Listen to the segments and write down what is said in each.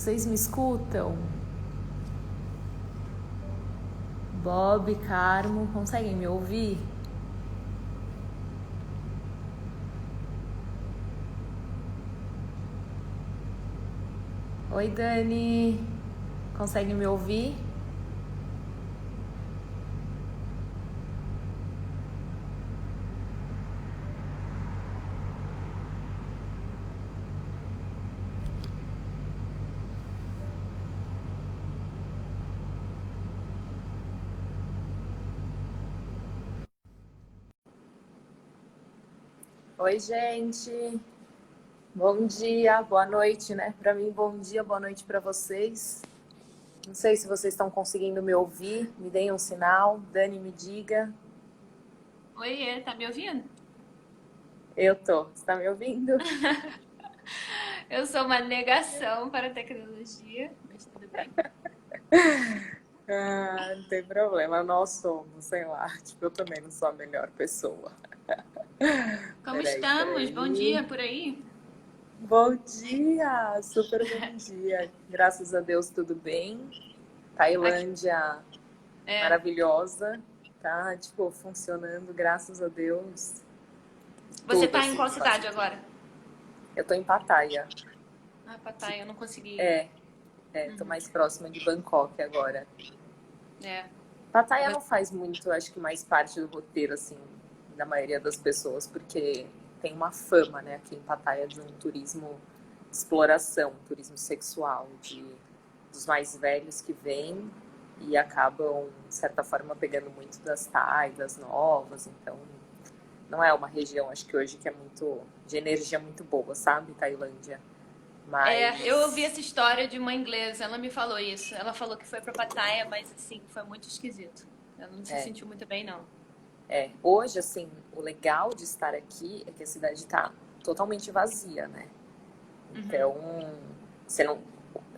Vocês me escutam? Bob, Carmo, conseguem me ouvir? Oi, Dani. Consegue me ouvir? Oi, gente. Bom dia, boa noite, né? Para mim, bom dia, boa noite para vocês. Não sei se vocês estão conseguindo me ouvir. Me deem um sinal. Dani, me diga. Oiê, tá me ouvindo? Eu tô. Você tá me ouvindo? Eu sou uma negação para a tecnologia, mas tudo bem. Ah, não tem problema. Nós somos, sei lá. Tipo, eu também não sou a melhor pessoa. Como Peraí, estamos? Bom peraí. dia por aí? Bom dia! Super bom dia. Graças a Deus, tudo bem. Aqui, Tailândia é, maravilhosa, tá? Tipo, funcionando, graças a Deus. você Tudo, tá em assim, qual quase cidade tudo. agora? Eu tô em Pattaya. Ah, Pattaya, eu não consegui. É, tô Uhum, mais próxima de Bangkok agora. é. Pattaya Vai- não faz muito, acho que mais parte do roteiro, assim, da maioria das pessoas, porque tem uma fama, né, aqui em Pattaya de um turismo de exploração, um turismo sexual, dos mais velhos que vêm e acabam, de certa forma, pegando muito das Thai, das novas, então não é uma região, acho que hoje que é muito, de energia muito boa, sabe, Tailândia, eu ouvi mas essa história de uma inglesa, ela me falou isso. Ela falou que foi pra Pattaya, mas assim, foi muito esquisito. Ela não se é, sentiu muito bem, não. hoje, assim, o legal de estar aqui é que a cidade está totalmente vazia, né? Uhum. Então, você não,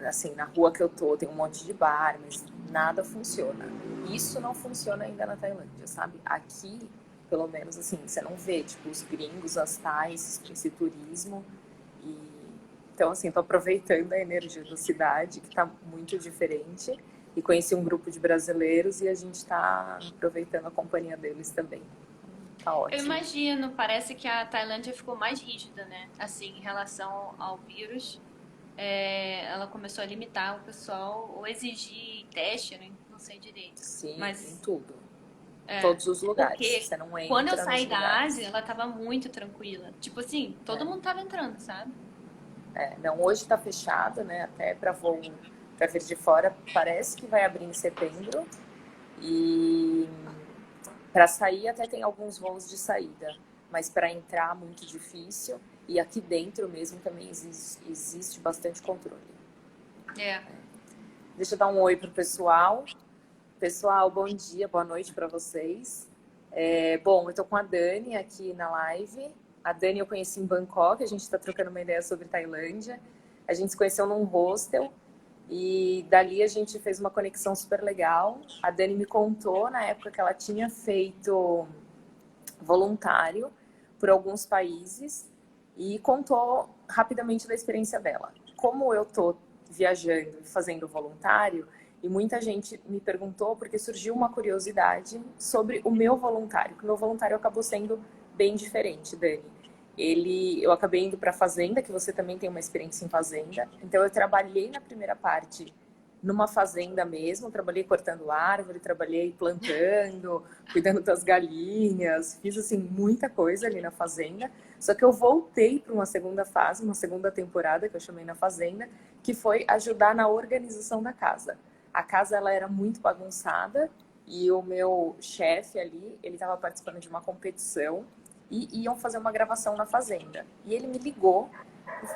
assim, na rua que eu tô tem um monte de bar, mas nada funciona. Isso não funciona ainda na Tailândia, sabe? Aqui, pelo menos, assim, você não vê, tipo, os gringos, as thais, esse turismo. E, então, assim, tô aproveitando a energia da cidade, que tá muito diferente. E conheci um grupo de brasileiros e a gente tá aproveitando a companhia deles também. Tá Eu ótimo. imagino, parece que a Tailândia ficou mais rígida, né? Assim, em relação ao vírus. Ela começou a limitar o pessoal ou exigir teste, né? Não sei direito. Sim, em Mas tudo. Todos os lugares. porque Você não quando eu entra nos saí da Ásia, lugares. ela tava muito tranquila. Tipo assim, todo mundo tava entrando, sabe? Não, hoje está fechado, né? Até para voo para vir de fora, parece que vai abrir em setembro. E para sair até tem alguns voos de saída, mas para entrar muito difícil. E aqui dentro mesmo também existe bastante controle. É. Deixa eu dar um oi pro pessoal. Pessoal, bom dia, boa noite para vocês. Bom, eu tô com a Dani aqui na live. A Dani eu conheci em Bangkok, a gente está trocando uma ideia sobre Tailândia. A gente se conheceu num hostel e dali a gente fez uma conexão super legal. A Dani me contou na época que ela tinha feito voluntário por alguns países e contou rapidamente da experiência dela. Como eu tô viajando e fazendo voluntário, e muita gente me perguntou porque surgiu uma curiosidade sobre o meu voluntário, que o meu voluntário acabou sendo bem diferente, Dani. Eu acabei indo para a fazenda, que você também tem uma experiência em fazenda. Então eu trabalhei na primeira parte numa fazenda mesmo, trabalhei cortando árvore, trabalhei plantando, cuidando das galinhas, fiz assim muita coisa ali na fazenda. Só que eu voltei para uma segunda fase, uma segunda temporada que eu chamei na fazenda, que foi ajudar na organização da casa. A casa ela era muito bagunçada e o meu chefe ali, ele estava participando de uma competição e iam fazer uma gravação na fazenda. E ele me ligou,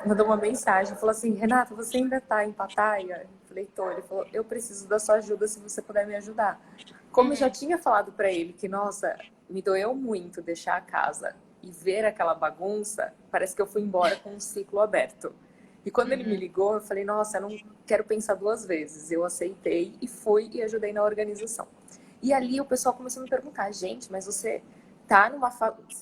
mandou uma mensagem, falou assim: Renata, você ainda está em Pattaya? Eu falei: tô. Ele falou: eu preciso da sua ajuda se você puder me ajudar. Como eu já Uhum. tinha falado para ele que, nossa, me doeu muito deixar a casa e ver aquela bagunça, parece que eu fui embora com um ciclo aberto. E quando ele me Uhum. ligou, eu falei: nossa, eu não quero pensar duas vezes. Eu aceitei e fui e ajudei na organização. E ali o pessoal começou a me perguntar: gente, mas você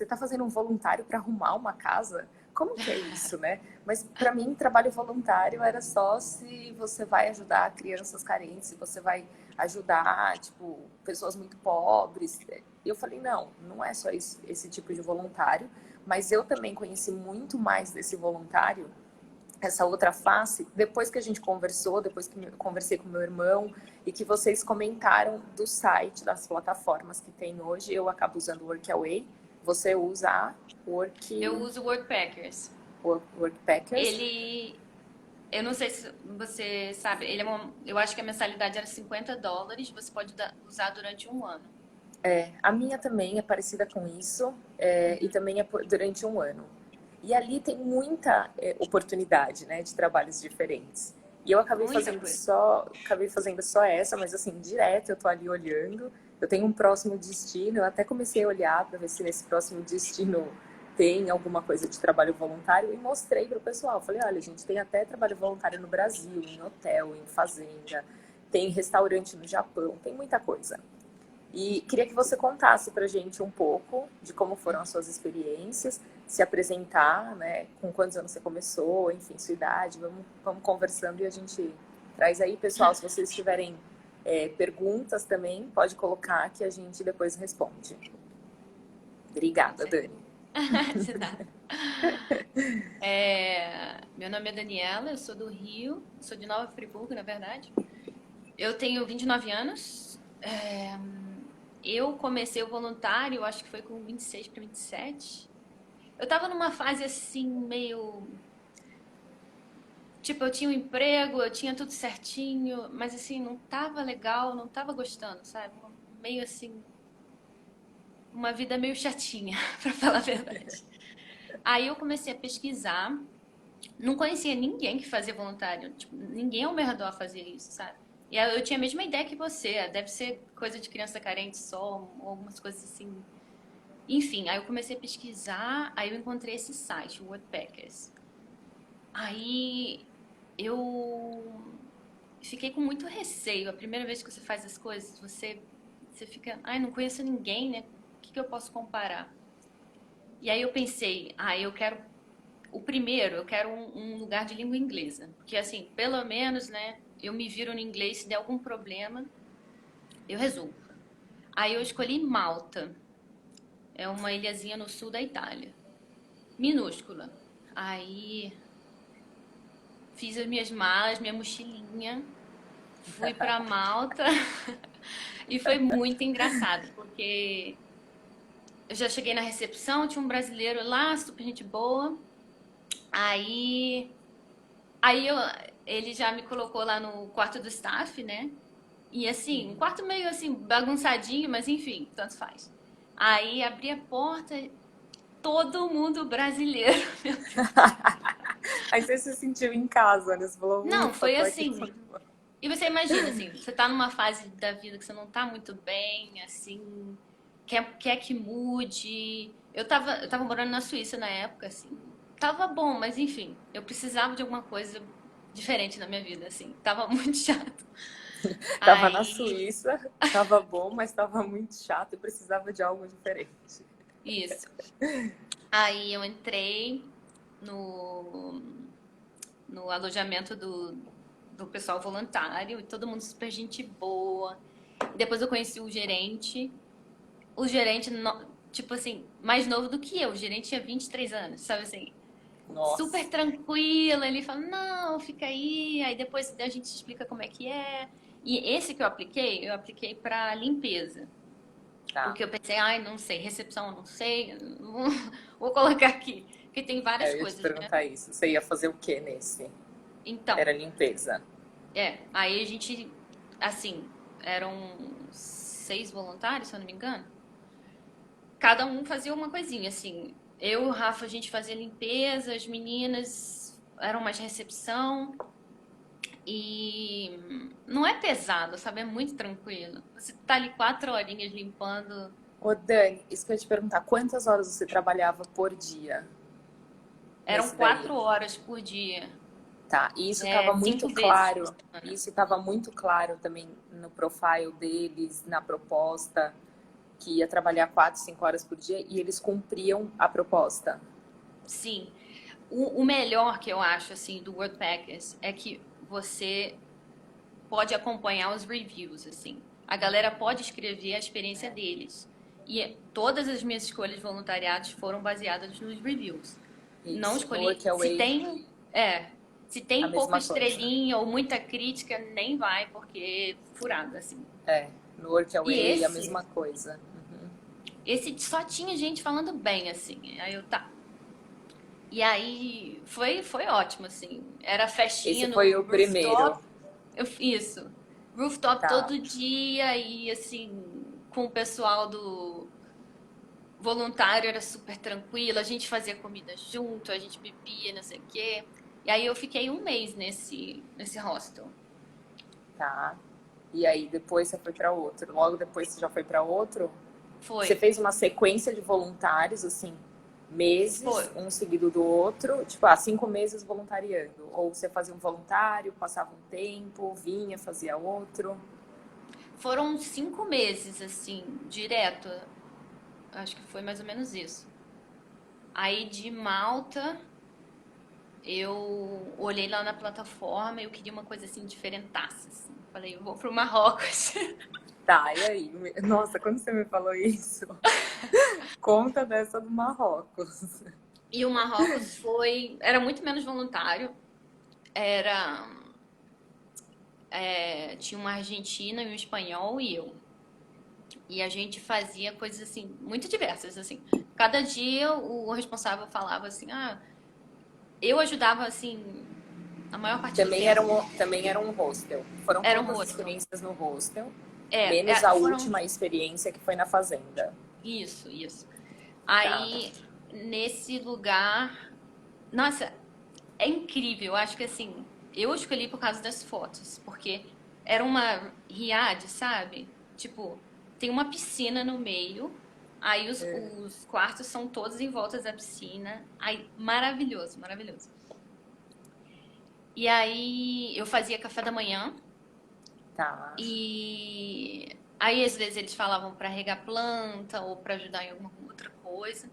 tá fazendo um voluntário para arrumar uma casa? como que é isso, né? Mas para mim, trabalho voluntário era só se você vai ajudar crianças carentes, se você vai ajudar, tipo, pessoas muito pobres. E eu falei, não, não é só isso, esse tipo de voluntário, mas eu também conheci muito mais desse voluntário, essa outra face, depois que a gente conversou, depois que eu conversei com meu irmão e que vocês comentaram do site, das plataformas que tem hoje. Eu acabo usando o Workaway, você usa a Eu uso o Workpackers. Workpackers. Ele, eu não sei se você sabe, eu acho que a mensalidade era US$ 50, você pode usar durante um ano. A minha também é parecida com isso, e também é durante um ano. E ali tem muita oportunidade, né, de trabalhos diferentes. E eu Muita coisa. acabei fazendo só essa, mas assim, direto eu tô ali olhando. Eu tenho um próximo destino, eu até comecei a olhar para ver se nesse próximo destino tem alguma coisa de trabalho voluntário e mostrei para o pessoal. Falei, olha, a gente tem até trabalho voluntário no Brasil, em hotel, em fazenda, tem restaurante no Japão, tem muita coisa. E queria que você contasse para a gente um pouco de como foram as suas experiências, se apresentar, né? Com quantos anos você começou, enfim, sua idade. Vamos conversando e a gente traz aí, pessoal, se vocês tiverem perguntas também, pode colocar que a gente depois responde. Obrigada, Dani. De nada. Meu nome é Daniela, eu sou do Rio, sou de Nova Friburgo, na verdade. Eu tenho 29 anos. Eu comecei o voluntário, acho que foi com 26 para 27. Eu tava numa fase assim, meio. Tipo, eu tinha um emprego, eu tinha tudo certinho, mas assim, não tava legal, não tava gostando, sabe? Meio assim, uma vida meio chatinha, pra falar a verdade. Aí eu comecei a pesquisar, não conhecia ninguém que fazia voluntário, tipo, ninguém ao meu redor fazia isso, sabe? E aí eu tinha a mesma ideia que você, deve ser coisa de criança carente só, ou algumas coisas assim. Enfim, aí eu comecei a pesquisar, aí eu encontrei esse site, o Woodpeckers. Aí eu fiquei com muito receio. A primeira vez que você faz as coisas, você fica, ai, não conheço ninguém, né? O que eu posso comparar? E aí eu pensei, eu quero o primeiro, eu quero um lugar de língua inglesa, porque assim, pelo menos, né, eu me viro no inglês, se der algum problema, eu resolvo. Aí eu escolhi Malta. É uma ilhazinha no sul da Itália. Minúscula. Aí fiz as minhas malas, minha mochilinha, fui pra Malta e foi muito engraçado, porque eu já cheguei na recepção, tinha um brasileiro lá, super gente boa. Aí, aí eu, ele já me colocou lá no quarto do staff, né? E assim, um quarto meio assim, bagunçadinho, mas enfim, tanto faz. Aí abri a porta, todo mundo brasileiro. Aí você se sentiu em casa, né? Você falou, Não, ufa, foi tô aqui. assim. E você imagina, assim, você tá numa fase da vida que você não tá muito bem, assim, quer que mude. Eu tava morando na Suíça na época, assim. Tava bom, mas enfim, eu precisava de alguma coisa diferente na minha vida, assim. Tava muito chato. Tava na Aí, Suíça, tava bom, mas tava muito chato e precisava de algo diferente. isso. Aí eu entrei no, no alojamento do pessoal voluntário, e todo mundo super gente boa. Depois eu conheci o gerente. O gerente, tipo assim, mais novo do que eu. O gerente tinha 23 anos, sabe assim? Super Nossa, tranquilo. Ele fala, não, fica aí. Aí depois a gente explica como é que é. E esse que eu apliquei pra limpeza. tá. Porque eu pensei, ai, não sei, recepção, não sei. Vou colocar aqui. Porque tem várias Eu ia te coisas, né? perguntar isso. Você ia fazer o que nesse? Então, Era limpeza. aí a gente, assim, eram 6 voluntários, se eu não me engano. Cada um fazia uma coisinha, assim. Eu e o Rafa, a gente fazia limpeza, as meninas eram mais recepção. E não é pesado, sabe? É muito tranquilo. Você tá ali 4 horinhas limpando. Ô, Dani, isso que eu ia te perguntar, quantas horas você trabalhava por dia Eram nesse daí? 4 horas por dia, Tá, e isso estava né? muito 5 vezes por claro. semana. Isso estava muito claro também no profile deles, na proposta, que ia trabalhar 4, 5 horas por dia e eles cumpriam a proposta. Sim. o melhor que eu acho, assim, do Worldpackers é que você pode acompanhar os reviews, assim. A galera pode escrever a experiência deles. E todas as minhas escolhas de voluntariados foram baseadas nos reviews. Não Isso. No escolhi. Workaway, Se a tem pouca mesma coisa. estrelinha ou muita crítica, nem vai, porque furada, assim. É, no E Workaway, a esse, mesma coisa. Uhum. esse só tinha gente falando bem, assim. Aí eu, tá. E aí foi ótimo, assim. Era festinha Esse foi no o primeiro. rooftop. Isso. Rooftop Tá. todo dia e assim, com o pessoal do voluntário era super tranquilo, a gente fazia comida junto, a gente bebia, não sei o quê. E aí eu fiquei um mês nesse hostel. Tá. E aí depois você foi para outro. Logo depois você já foi para outro? Foi, Você fez uma sequência de voluntários, assim, foi. meses, um seguido do outro, tipo, 5 meses voluntariando. Ou você fazia um voluntário, passava um tempo, vinha, fazia outro. Foram 5 meses, assim, direto. Acho que foi mais ou menos isso. Aí de Malta, eu olhei lá na plataforma e eu queria uma coisa assim, diferentaça, assim. Falei, eu vou pro Marrocos. Tá, e aí? Nossa, quando você me falou isso, conta dessa do Marrocos. E o Marrocos era muito menos voluntário. Era, tinha uma argentina e um espanhol e eu. E a gente fazia coisas assim, muito diversas, assim. Cada dia o responsável falava assim, eu ajudava assim, a maior parte do tempo. Também era um hostel. Foram Era um todas as hostel. experiências no hostel, menos É, a foram última experiência que foi na fazenda. isso. Tá. Aí, nesse lugar, nossa, é incrível. Eu acho que assim, eu escolhi por causa das fotos, porque era uma riad, sabe? Tipo, tem uma piscina no meio, aí os quartos são todos em volta da piscina. Aí, maravilhoso, maravilhoso. E aí, eu fazia café da manhã Tá. e aí às vezes eles falavam para regar planta ou para ajudar em alguma outra coisa.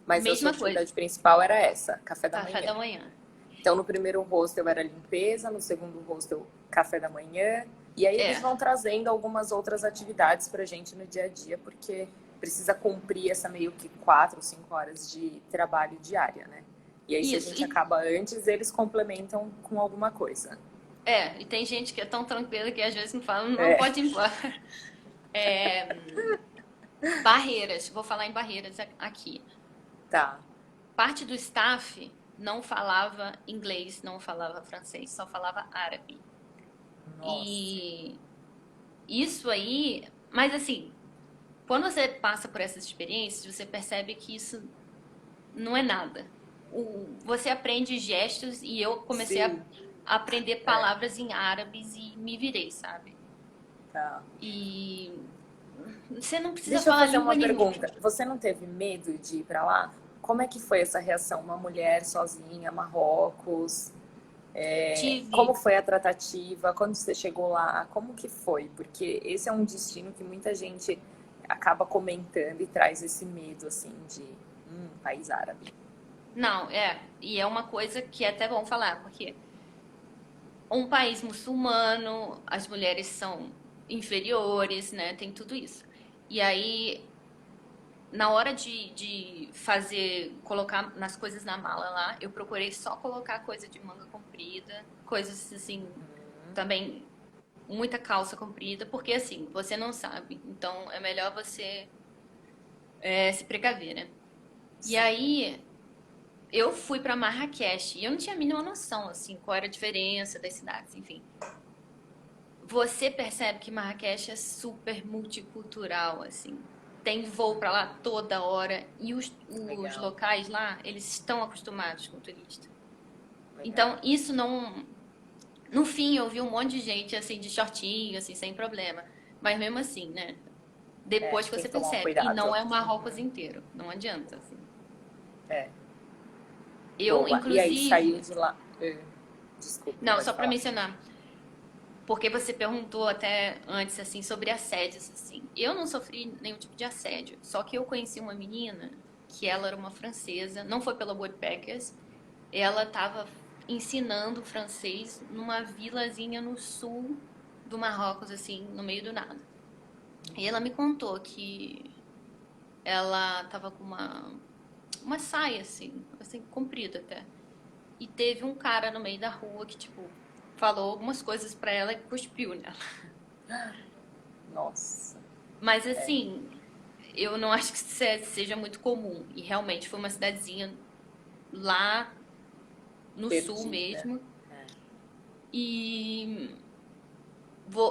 Mas a sua Mesma coisa, atividade principal era essa, café da café manhã. da manhã. Então, no primeiro hostel era limpeza, no segundo hostel, café da manhã. E aí eles É, vão trazendo algumas outras atividades pra gente no dia a dia, porque precisa cumprir essa meio que 4 ou 5 horas de trabalho diária, né? E aí, se a isso. gente acaba antes, eles complementam com alguma coisa. E tem gente que é tão tranquila que às vezes não fala, não É, pode ir embora. Barreiras, vou falar em barreiras aqui. tá. Parte do staff não falava inglês, não falava francês, só falava árabe. Nossa. E isso aí, mas assim, quando você passa por essas experiências, você percebe que isso não é nada. Você aprende gestos e eu comecei a Sim, aprender é, palavras em árabes e me virei, sabe? tá. E você não precisa Deixa eu falar fazer língua uma nenhuma. pergunta. Você não teve medo de ir pra lá? Como é que foi essa reação? Uma mulher sozinha, Marrocos? Tive. Como foi a tratativa? Quando você chegou lá, como que foi? Porque esse é um destino que muita gente acaba comentando e traz esse medo, assim, de país árabe. Não, e é uma coisa que é até bom falar, porque um país muçulmano, as mulheres são inferiores, né? Tem tudo isso. E aí, na hora de fazer, colocar nas coisas na mala lá, eu procurei só colocar coisa de manga comprida, coisas assim, também muita calça comprida, porque assim, você não sabe. Então é melhor você se precaver, né? E Sim. aí eu fui pra Marrakech e eu não tinha a mínima noção, assim, qual era a diferença das cidades, enfim. Você percebe que Marrakech é super multicultural, assim. Tem voo pra lá toda hora e os Legal, locais lá, eles estão acostumados com o turista. legal. Então, isso não. No fim, eu vi um monte de gente, assim, de shortinho, assim, sem problema. Mas mesmo assim, né? É, Depois que tem você que tomar um percebe. E não cuidado. é o Marrocos inteiro. Não adianta, assim. É, Eu, boa. E aí saiu inclusive. de lá. Desculpa, Não, pode só pra falar. mencionar. Porque você perguntou até antes, assim, sobre assédios, assim. Eu não sofri nenhum tipo de assédio. Só que eu conheci uma menina que ela era uma francesa. Não foi pela Woodpeckers. ela estava ensinando francês numa vilazinha no sul do Marrocos, assim, no meio do nada. E ela me contou que ela tava com uma saia, assim, comprida até. E teve um cara no meio da rua que, tipo, falou algumas coisas pra ela e cuspiu nela. Nossa. Mas, assim, eu não acho que seja muito comum. E realmente foi uma cidadezinha lá no sul Perdida. mesmo. É. E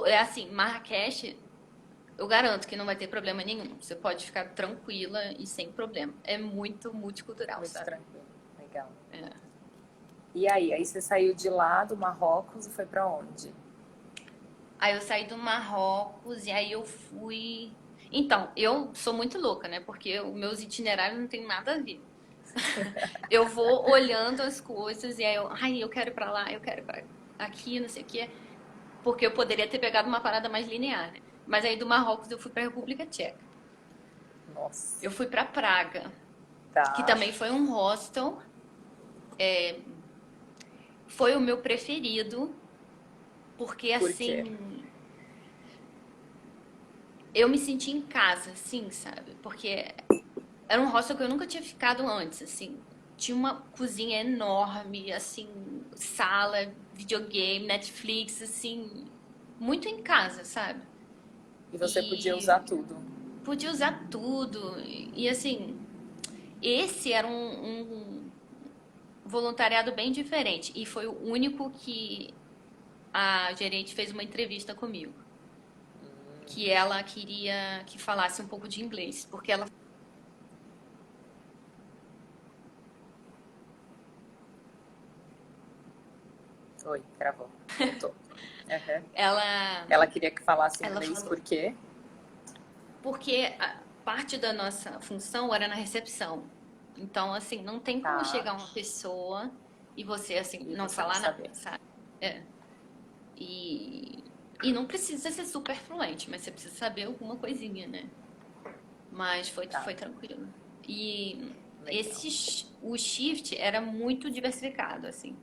é assim, Marrakech, eu garanto que não vai ter problema nenhum. Você pode ficar tranquila e sem problema. É muito multicultural, Muito sabe? tranquilo. Legal. É. E aí você saiu de lá, do Marrocos, e foi pra onde? Aí eu saí do Marrocos e aí eu fui. Então, eu sou muito louca, né? Porque os meus itinerários não tem nada a ver. Eu vou olhando as coisas e aí eu quero ir pra lá, eu quero ir pra aqui, não sei o quê. Porque eu poderia ter pegado uma parada mais linear, né? Mas aí do Marrocos eu fui pra República Tcheca. Nossa. Eu fui pra Praga, que Tá. também foi um hostel. Foi o meu preferido, porque Por quê? assim, eu me senti em casa, assim, sabe? Porque era um hostel que eu nunca tinha ficado antes, assim. Tinha uma cozinha enorme, assim, sala, videogame, Netflix, assim, muito em casa, sabe? E você podia E usar tudo. podia usar tudo. E assim, esse era um voluntariado bem diferente. E foi o único que a gerente fez uma entrevista comigo. Que ela queria que falasse um pouco de inglês, porque Oi, gravou. Voltou. Uhum. ela Ela queria que falasse ela inglês por falou, quê? porque a parte da nossa função era na recepção. Então, assim, não tem como Tá. chegar uma pessoa e você assim E não você não falar nada, saber. sabe? É. E e não precisa ser super fluente, mas você precisa saber alguma coisinha, né? Mas Tá. foi tranquilo. E Legal. o shift era muito diversificado, assim.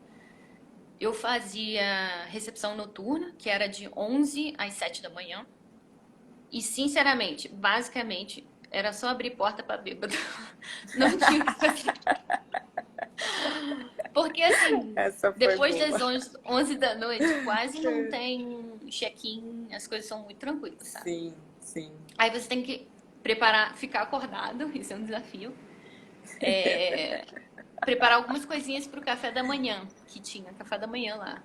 Eu fazia recepção noturna, que era de 11 às 7 da manhã. E, sinceramente, basicamente, era só abrir porta para bêbado. Não tinha o que fazer. Porque, assim, Essa foi depois das boa. 11 da noite, quase não tem check-in, as coisas são muito tranquilas, sabe? Sim, sim. Aí você tem que preparar, ficar acordado, isso é um desafio. É, preparar algumas coisinhas pro café da manhã, que tinha café da manhã lá.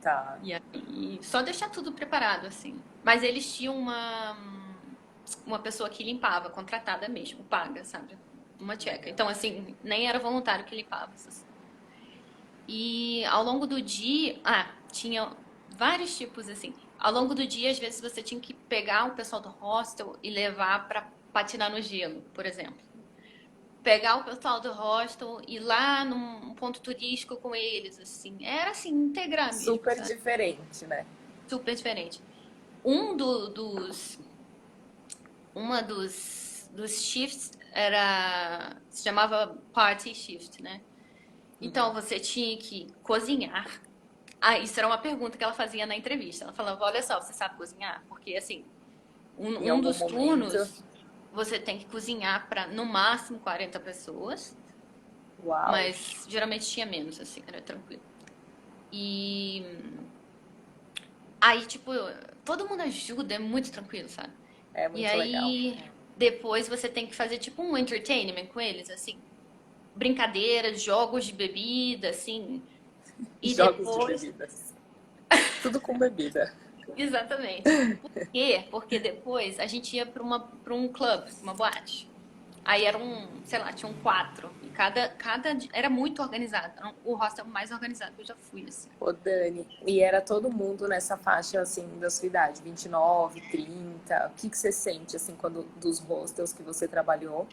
Tá. E aí, só deixar tudo preparado, assim. Mas eles tinham uma pessoa que limpava, contratada mesmo, paga, sabe? Uma tcheca. Legal. Então, assim, nem era voluntário que limpava. E ao longo do dia, tinha vários tipos, assim. Ao longo do dia, às vezes você tinha que pegar o pessoal do hostel e levar pra patinar no gelo, por exemplo. Pegar o pessoal do hostel e ir lá num ponto turístico com eles, assim. Era assim, integrar mesmo, Super sabe? diferente, né? Super diferente. Um do- dos uma dos shifts se chamava party shift, né? Então você tinha que cozinhar. Ah, isso era uma pergunta que ela fazia na entrevista. Ela falava: olha só, você sabe cozinhar? Porque assim, Em um algum dos momento. turnos você tem que cozinhar para no máximo 40 pessoas, Uau. mas geralmente tinha menos, assim, era tranquilo. E aí, tipo, todo mundo ajuda, é muito tranquilo, sabe? É E muito legal. aí, depois você tem que fazer tipo um entertainment com eles, assim, brincadeiras, jogos de bebida, assim. E Jogos de depois, bebidas. Tudo com bebida. exatamente. Por quê? Porque depois a gente ia para um clube, uma boate. Aí era sei lá, tinham quatro. E era muito organizado. Era o hostel mais organizado que eu já fui, assim. Ô, Dani, e era todo mundo nessa faixa, assim, da sua idade, 29, 30. O que que você sente, assim, quando dos hostels que você trabalhou?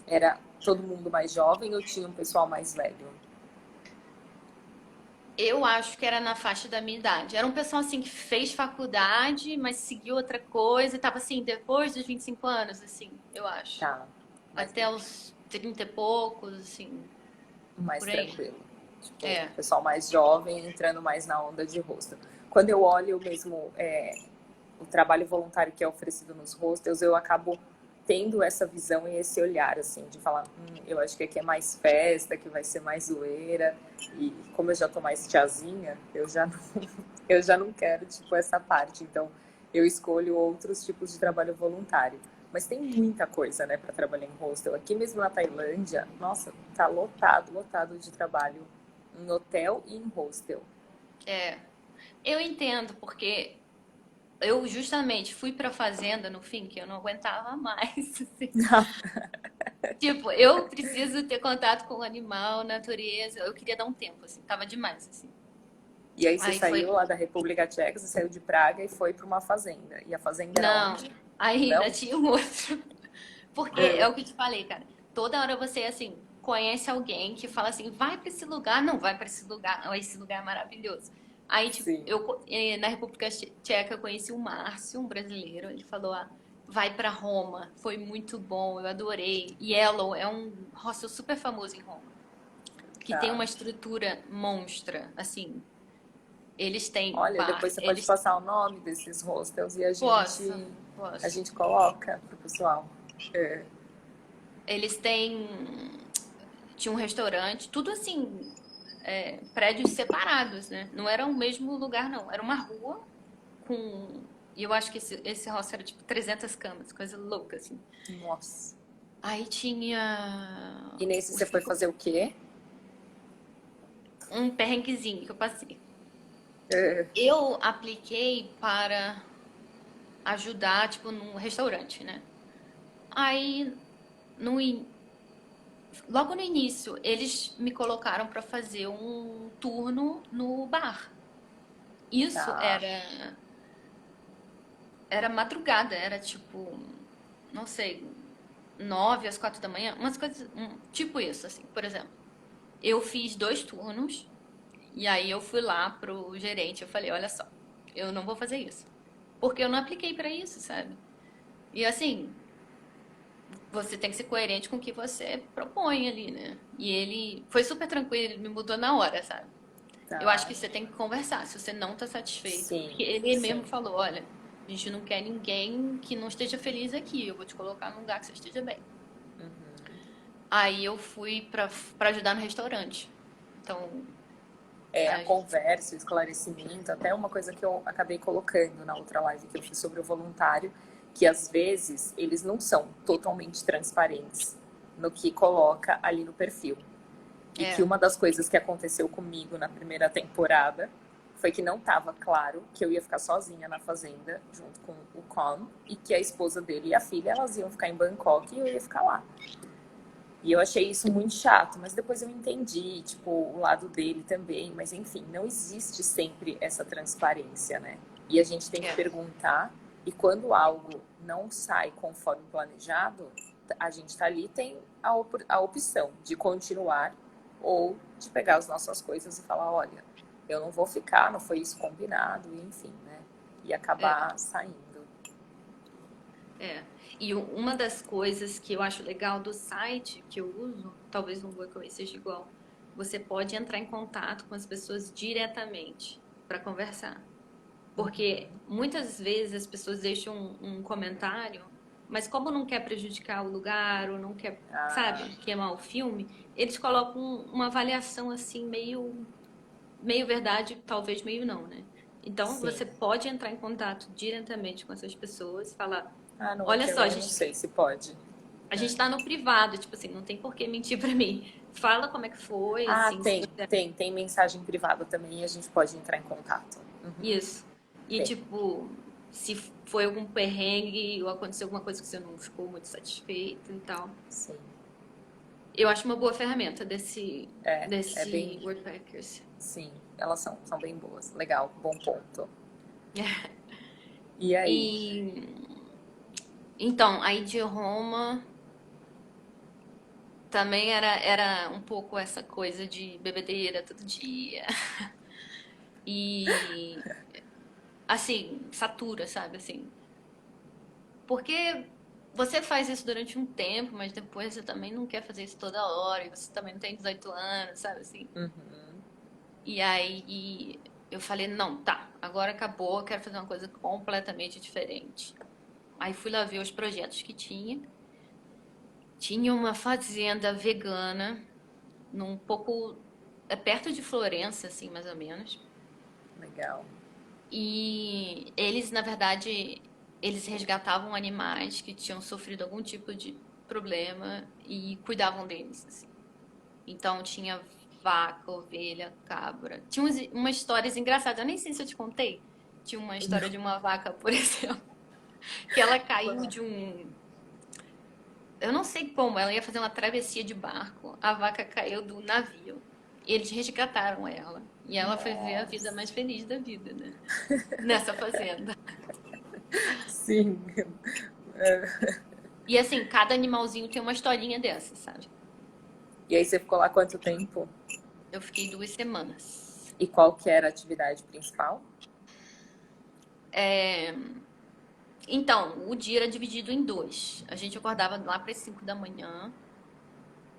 Era todo mundo mais jovem ou tinha um pessoal mais velho? Eu acho que era na faixa da minha idade. Era um pessoal assim que fez faculdade, mas seguiu outra coisa, e tava assim, depois dos 25 anos, assim, eu acho. Tá, mais Até os 30 e poucos, assim, mais por aí. tranquilo. Tipo, o É, pessoal mais jovem entrando mais na onda de hostel. Quando eu olho mesmo o trabalho voluntário que é oferecido nos hostels, eu acabo tendo essa visão e esse olhar, assim, de falar, eu acho que aqui é mais festa, que vai ser mais zoeira, e como eu já tô mais tiazinha, eu já não quero, tipo, essa parte, então eu escolho outros tipos de trabalho voluntário. Mas tem muita coisa, né, para trabalhar em hostel. Aqui mesmo na Tailândia, nossa, tá lotado, lotado de trabalho em hotel e em hostel. é. Eu entendo, porque eu justamente fui pra fazenda no fim, que eu não aguentava mais, assim. Tipo, eu preciso ter contato com o animal, natureza. Eu queria dar um tempo, assim, tava demais, assim. E aí você Aí saiu foi. lá da República Tcheca, você saiu de Praga e foi para uma fazenda. E a fazenda era Não, onde? ainda Não? tinha um outro. Porque é É. o que eu te falei, cara. Toda hora você, assim, conhece alguém que fala assim, vai pra esse lugar, não vai pra esse lugar, não, esse lugar é maravilhoso. Aí, tipo, Sim. na República Tcheca eu conheci o Márcio, um brasileiro, ele falou, vai pra Roma, foi muito bom, eu adorei. Yellow é um hostel super famoso em Roma, que tem Tá. uma estrutura monstra, assim, eles têm Olha, bar, depois você pode eles... passar o nome desses hostels e Posso, a posso. gente coloca pro pessoal. É. Eles têm... Tinha um restaurante, tudo assim, prédios separados, né? Não era o mesmo lugar, não. Era uma rua com... E eu acho que esse hostel era tipo 300 camas, coisa louca, assim. Nossa. Aí tinha E nesse você foi fazer o quê? um perrenguezinho que eu passei. É. Eu apliquei para ajudar, tipo, num restaurante, né? Aí, no, in- logo no início, eles me colocaram para fazer um turno no bar. Isso Tá. era madrugada, era tipo, não sei, 9 às 4 da manhã, umas coisas, tipo isso, assim, por exemplo. Eu fiz 2 turnos e aí eu fui lá pro gerente, eu falei, olha só, eu não vou fazer isso. Porque eu não apliquei pra isso, sabe? E assim, você tem que ser coerente com o que você propõe ali, né? E ele foi super tranquilo, ele me mudou na hora, sabe? Eu acho Tá. que você tem que conversar, se você não tá satisfeito. Sim, Porque ele mesmo sim. falou, olha, a gente não quer ninguém que não esteja feliz aqui, eu vou te colocar num lugar que você esteja bem. Aí eu fui pra ajudar no restaurante. Então, É, a a gente, conversa, o esclarecimento, até uma coisa que eu acabei colocando na outra live que eu fiz sobre o voluntário, que às vezes eles não são totalmente transparentes no que coloca ali no perfil. E que é, uma das coisas que aconteceu comigo na primeira temporada foi que não estava claro que eu ia ficar sozinha na fazenda junto com o Con e que a esposa dele e a filha elas iam ficar em Bangkok e eu ia ficar lá. E eu achei isso muito chato, mas depois eu entendi, tipo, o lado dele também. Mas enfim, não existe sempre essa transparência, né? E a gente tem que é, perguntar. E quando algo não sai conforme planejado, a gente tá ali, tem a opção de continuar ou de pegar as nossas coisas e falar, olha, eu não vou ficar, não foi isso combinado, e enfim, né? E é, acabar saindo. é. E uma das coisas que eu acho legal do site que eu uso, talvez no Workaway seja igual, você pode entrar em contato com as pessoas diretamente para conversar. Porque muitas vezes as pessoas deixam um comentário, mas como não quer prejudicar o lugar ou não quer, Ah, sabe, queimar o filme, eles colocam uma avaliação assim meio verdade, talvez meio não, né? Então sim. você pode entrar em contato diretamente com essas pessoas, falar, Ah, no olha só, Workaway eu não sei se pode. a É. gente tá no privado, tipo assim, não tem por que mentir pra mim. Fala como é que foi, Ah, assim, se tem, você... tem. Tem mensagem privada também e a gente pode entrar em contato. Uhum. Isso. E Tem, tipo, se foi algum perrengue ou aconteceu alguma coisa que você não ficou muito satisfeito e tal. sim. Eu acho uma boa ferramenta É desse bem, Wordpackers. sim, elas são bem boas. Legal, bom ponto. E aí? E então, aí de Roma também era um pouco essa coisa de bebedeira todo dia. E assim, satura, sabe? Assim, porque você faz isso durante um tempo, mas depois você também não quer fazer isso toda hora, e você também não tem 18 anos, sabe assim? Uhum. E aí eu falei, não, tá, agora acabou, eu quero fazer uma coisa completamente diferente. Aí fui lá ver os projetos que tinha. Tinha uma fazenda vegana, num pouco, perto de Florença, assim, mais ou menos. Legal. E eles, na verdade, eles resgatavam animais que tinham sofrido algum tipo de problema e cuidavam deles, assim. Então tinha vaca, ovelha, cabra. Tinha umas histórias engraçadas. Eu nem sei se eu te contei. Tinha uma história de uma vaca, por exemplo, que ela caiu de um. Eu não sei como, ela ia fazer uma travessia de barco. A vaca caiu do navio. E eles resgataram ela. E ela foi ver a vida Nossa. mais feliz da vida, né? Nessa fazenda. Sim. E assim, cada animalzinho tem uma historinha dessa, sabe? E aí você ficou lá quanto tempo? Eu fiquei 2 semanas. E qual que era a atividade principal? Então, o dia era dividido em dois. A gente acordava lá para as 5 da manhã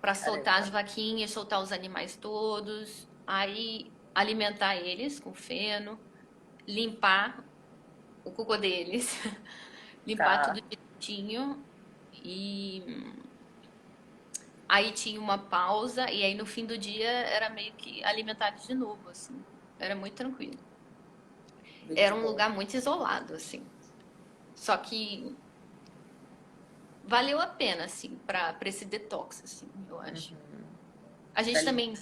para soltar as Caramba. vaquinhas, soltar os animais todos, aí alimentar eles com feno, limpar o cocô deles, limpar Tá. tudo direitinho e aí tinha uma pausa e aí no fim do dia era meio que alimentar eles de novo, assim. Era muito tranquilo. Era Muito um bom. lugar muito isolado, assim. Só que valeu a pena, assim, para esse detox, assim, eu acho. A gente Ali. também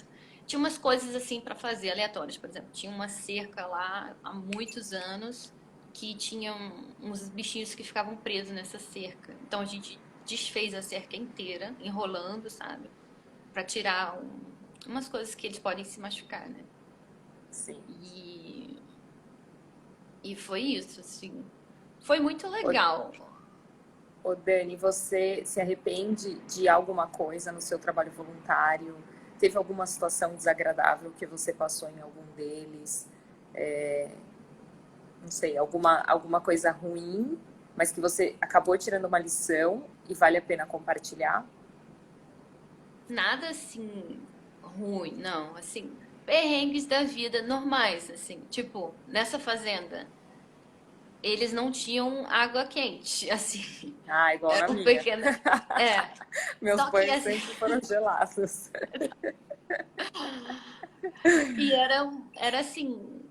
tinha umas coisas assim para fazer aleatórias, por exemplo, tinha uma cerca lá há muitos anos que tinham uns bichinhos que ficavam presos nessa cerca. Então a gente desfez a cerca inteira, enrolando, sabe? Para tirar umas coisas que eles podem se machucar, né? Sim. E, e foi isso, assim. Foi muito Ô, legal. ô Dani, você se arrepende de alguma coisa no seu trabalho voluntário? Teve alguma situação desagradável que você passou em algum deles? É, não sei, alguma coisa ruim, mas que você acabou tirando uma lição e vale a pena compartilhar? Nada assim ruim, não, assim, perrengues da vida normais, assim, tipo, nessa fazenda, eles não tinham água quente, assim, Ah, igual era na um minha. pequeno, é, Meus só que banhos assim, sempre foram gelados. e era assim,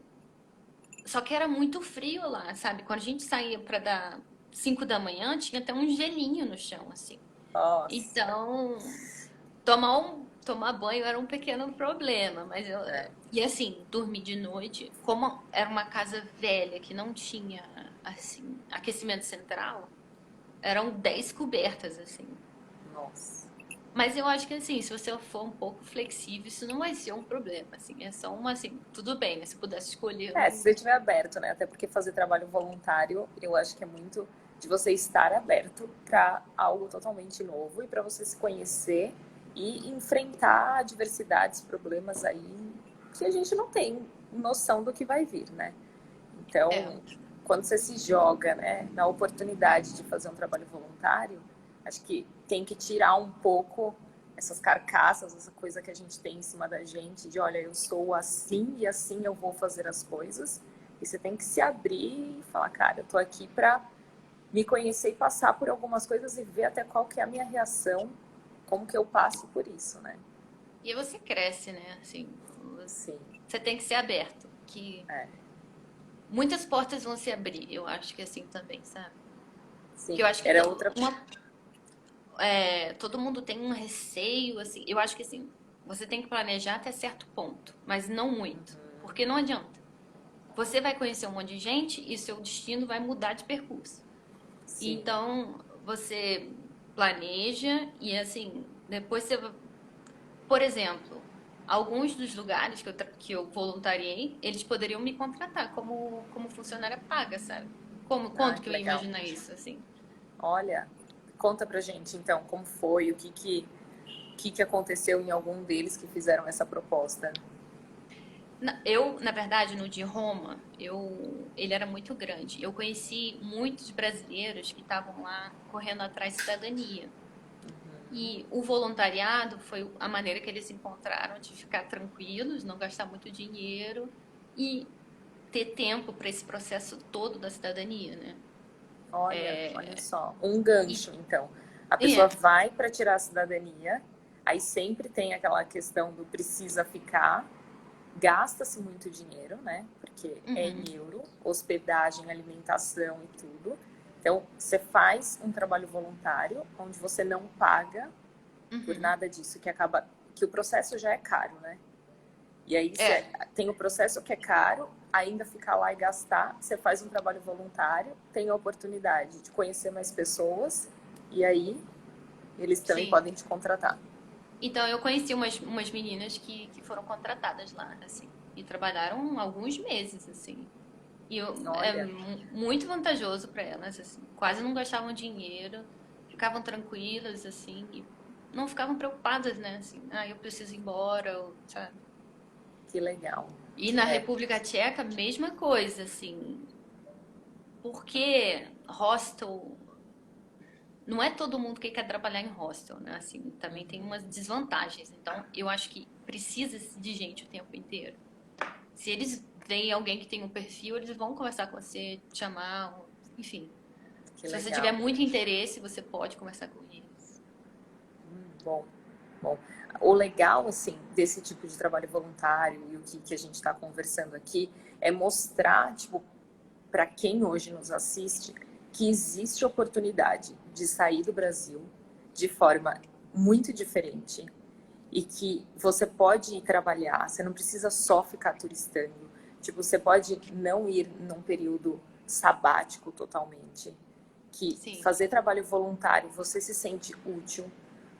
só que era muito frio lá, sabe? Quando a gente saía pra dar 5 da manhã, tinha até um gelinho no chão, assim. Nossa. Então, tomar banho era um pequeno problema, mas eu. É. E assim, dormir de noite, como era uma casa velha que não tinha, assim, aquecimento central, eram 10 cobertas, assim. Nossa. Mas eu acho que assim, se você for um pouco flexível, isso não vai ser um problema, assim. É só uma, assim, tudo bem, né? Se pudesse escolher, eu É, se não. você estiver aberto, né? Até porque fazer trabalho voluntário, eu acho que é muito de você estar aberto para algo totalmente novo e para você se conhecer e enfrentar adversidades, problemas aí que a gente não tem noção do que vai vir, né? É, Então, quando você se joga, né, na oportunidade de fazer um trabalho voluntário, acho que tem que tirar um pouco essas carcaças, essa coisa que a gente tem em cima da gente, de olha, eu sou assim e assim eu vou fazer as coisas. E você tem que se abrir e falar, cara, eu tô aqui para me conhecer e passar por algumas coisas e ver até qual que é a minha reação, como que eu passo por isso, né? e aí você cresce, né? Assim, Sim, você tem que ser aberto, que é, muitas portas vão se abrir, eu acho que é assim também, sabe? sim. Que eu acho que Era outra. todo mundo tem um receio, assim. Eu acho que assim, você tem que planejar até certo ponto, mas não muito, porque não adianta. Você vai conhecer um monte de gente e seu destino vai mudar de percurso. Sim, Então, você planeja e assim, depois você, por exemplo, alguns dos lugares que eu voluntariei, eles poderiam me contratar como funcionária paga, sabe? ah, Quanto que que eu ia legal. imaginar isso, assim? Olha, conta pra gente então como foi, o que aconteceu em algum deles que fizeram essa proposta. Na verdade, no de Roma, ele era muito grande. Eu conheci muitos brasileiros que estavam lá correndo atrás de cidadania. E o voluntariado foi a maneira que eles encontraram de ficar tranquilos, não gastar muito dinheiro e ter tempo para esse processo todo da cidadania, né? Olha só, um E, gancho, então. A pessoa é, vai para tirar a cidadania, aí sempre tem aquela questão do precisa ficar, gasta-se muito dinheiro, né? Porque é uhum, em euro, hospedagem, alimentação e tudo. Então, você faz um trabalho voluntário onde você não paga por uhum, nada disso, que o processo já é caro, né? E aí você é, tem o processo que é caro, ainda ficar lá e gastar, você faz um trabalho voluntário, tem a oportunidade de conhecer mais pessoas, e aí eles também sim. podem te contratar. Então eu conheci umas meninas que foram contratadas lá, assim, e trabalharam alguns meses, assim. E Olha, muito vantajoso para elas, assim. Quase não gastavam dinheiro, ficavam tranquilas, assim, e não ficavam preocupadas, né? Assim, ah, eu preciso ir embora, ou, sabe? que legal. E na É, República Tcheca, mesma coisa, assim. Porque hostel, não é todo mundo que quer trabalhar em hostel, né? Assim, também tem umas desvantagens. Então, eu acho que precisa de gente o tempo inteiro. Se eles veem alguém que tem um perfil, eles vão conversar com você, te chamar, enfim. que Se você tiver legal. muito interesse, você pode conversar com eles. Bom, bom. O legal, assim, desse tipo de trabalho voluntário e o que a gente está conversando aqui é mostrar, tipo, para quem hoje nos assiste, que existe oportunidade de sair do Brasil de forma muito diferente e que você pode ir trabalhar, você não precisa só ficar turistando. Tipo, você pode não ir num período sabático totalmente, que Sim, fazer trabalho voluntário, você se sente útil,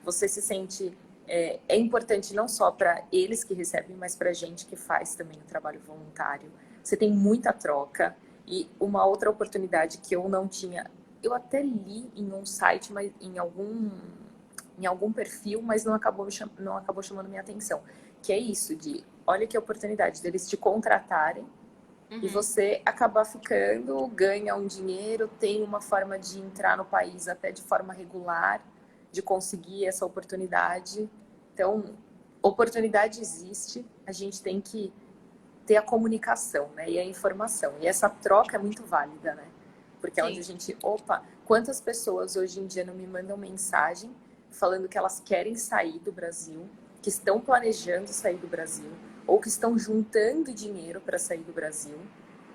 você se sente é importante não só para eles que recebem, mas para a gente que faz também o trabalho voluntário. Você tem muita troca e uma outra oportunidade que eu não tinha, eu até li em um site, mas em algum perfil, mas não acabou chamando minha atenção, que é isso de, olha que oportunidade deles te contratarem e uhum, você acabar ficando, ganha um dinheiro, tem uma forma de entrar no país até de forma regular, de conseguir essa oportunidade. Então, oportunidade existe, a gente tem que ter a comunicação, né, e a informação. E essa troca é muito válida, né? Porque é onde a sim. gente, opa, quantas pessoas hoje em dia não me mandam mensagem falando que elas querem sair do Brasil, que estão planejando sair do Brasil, ou que estão juntando dinheiro para sair do Brasil,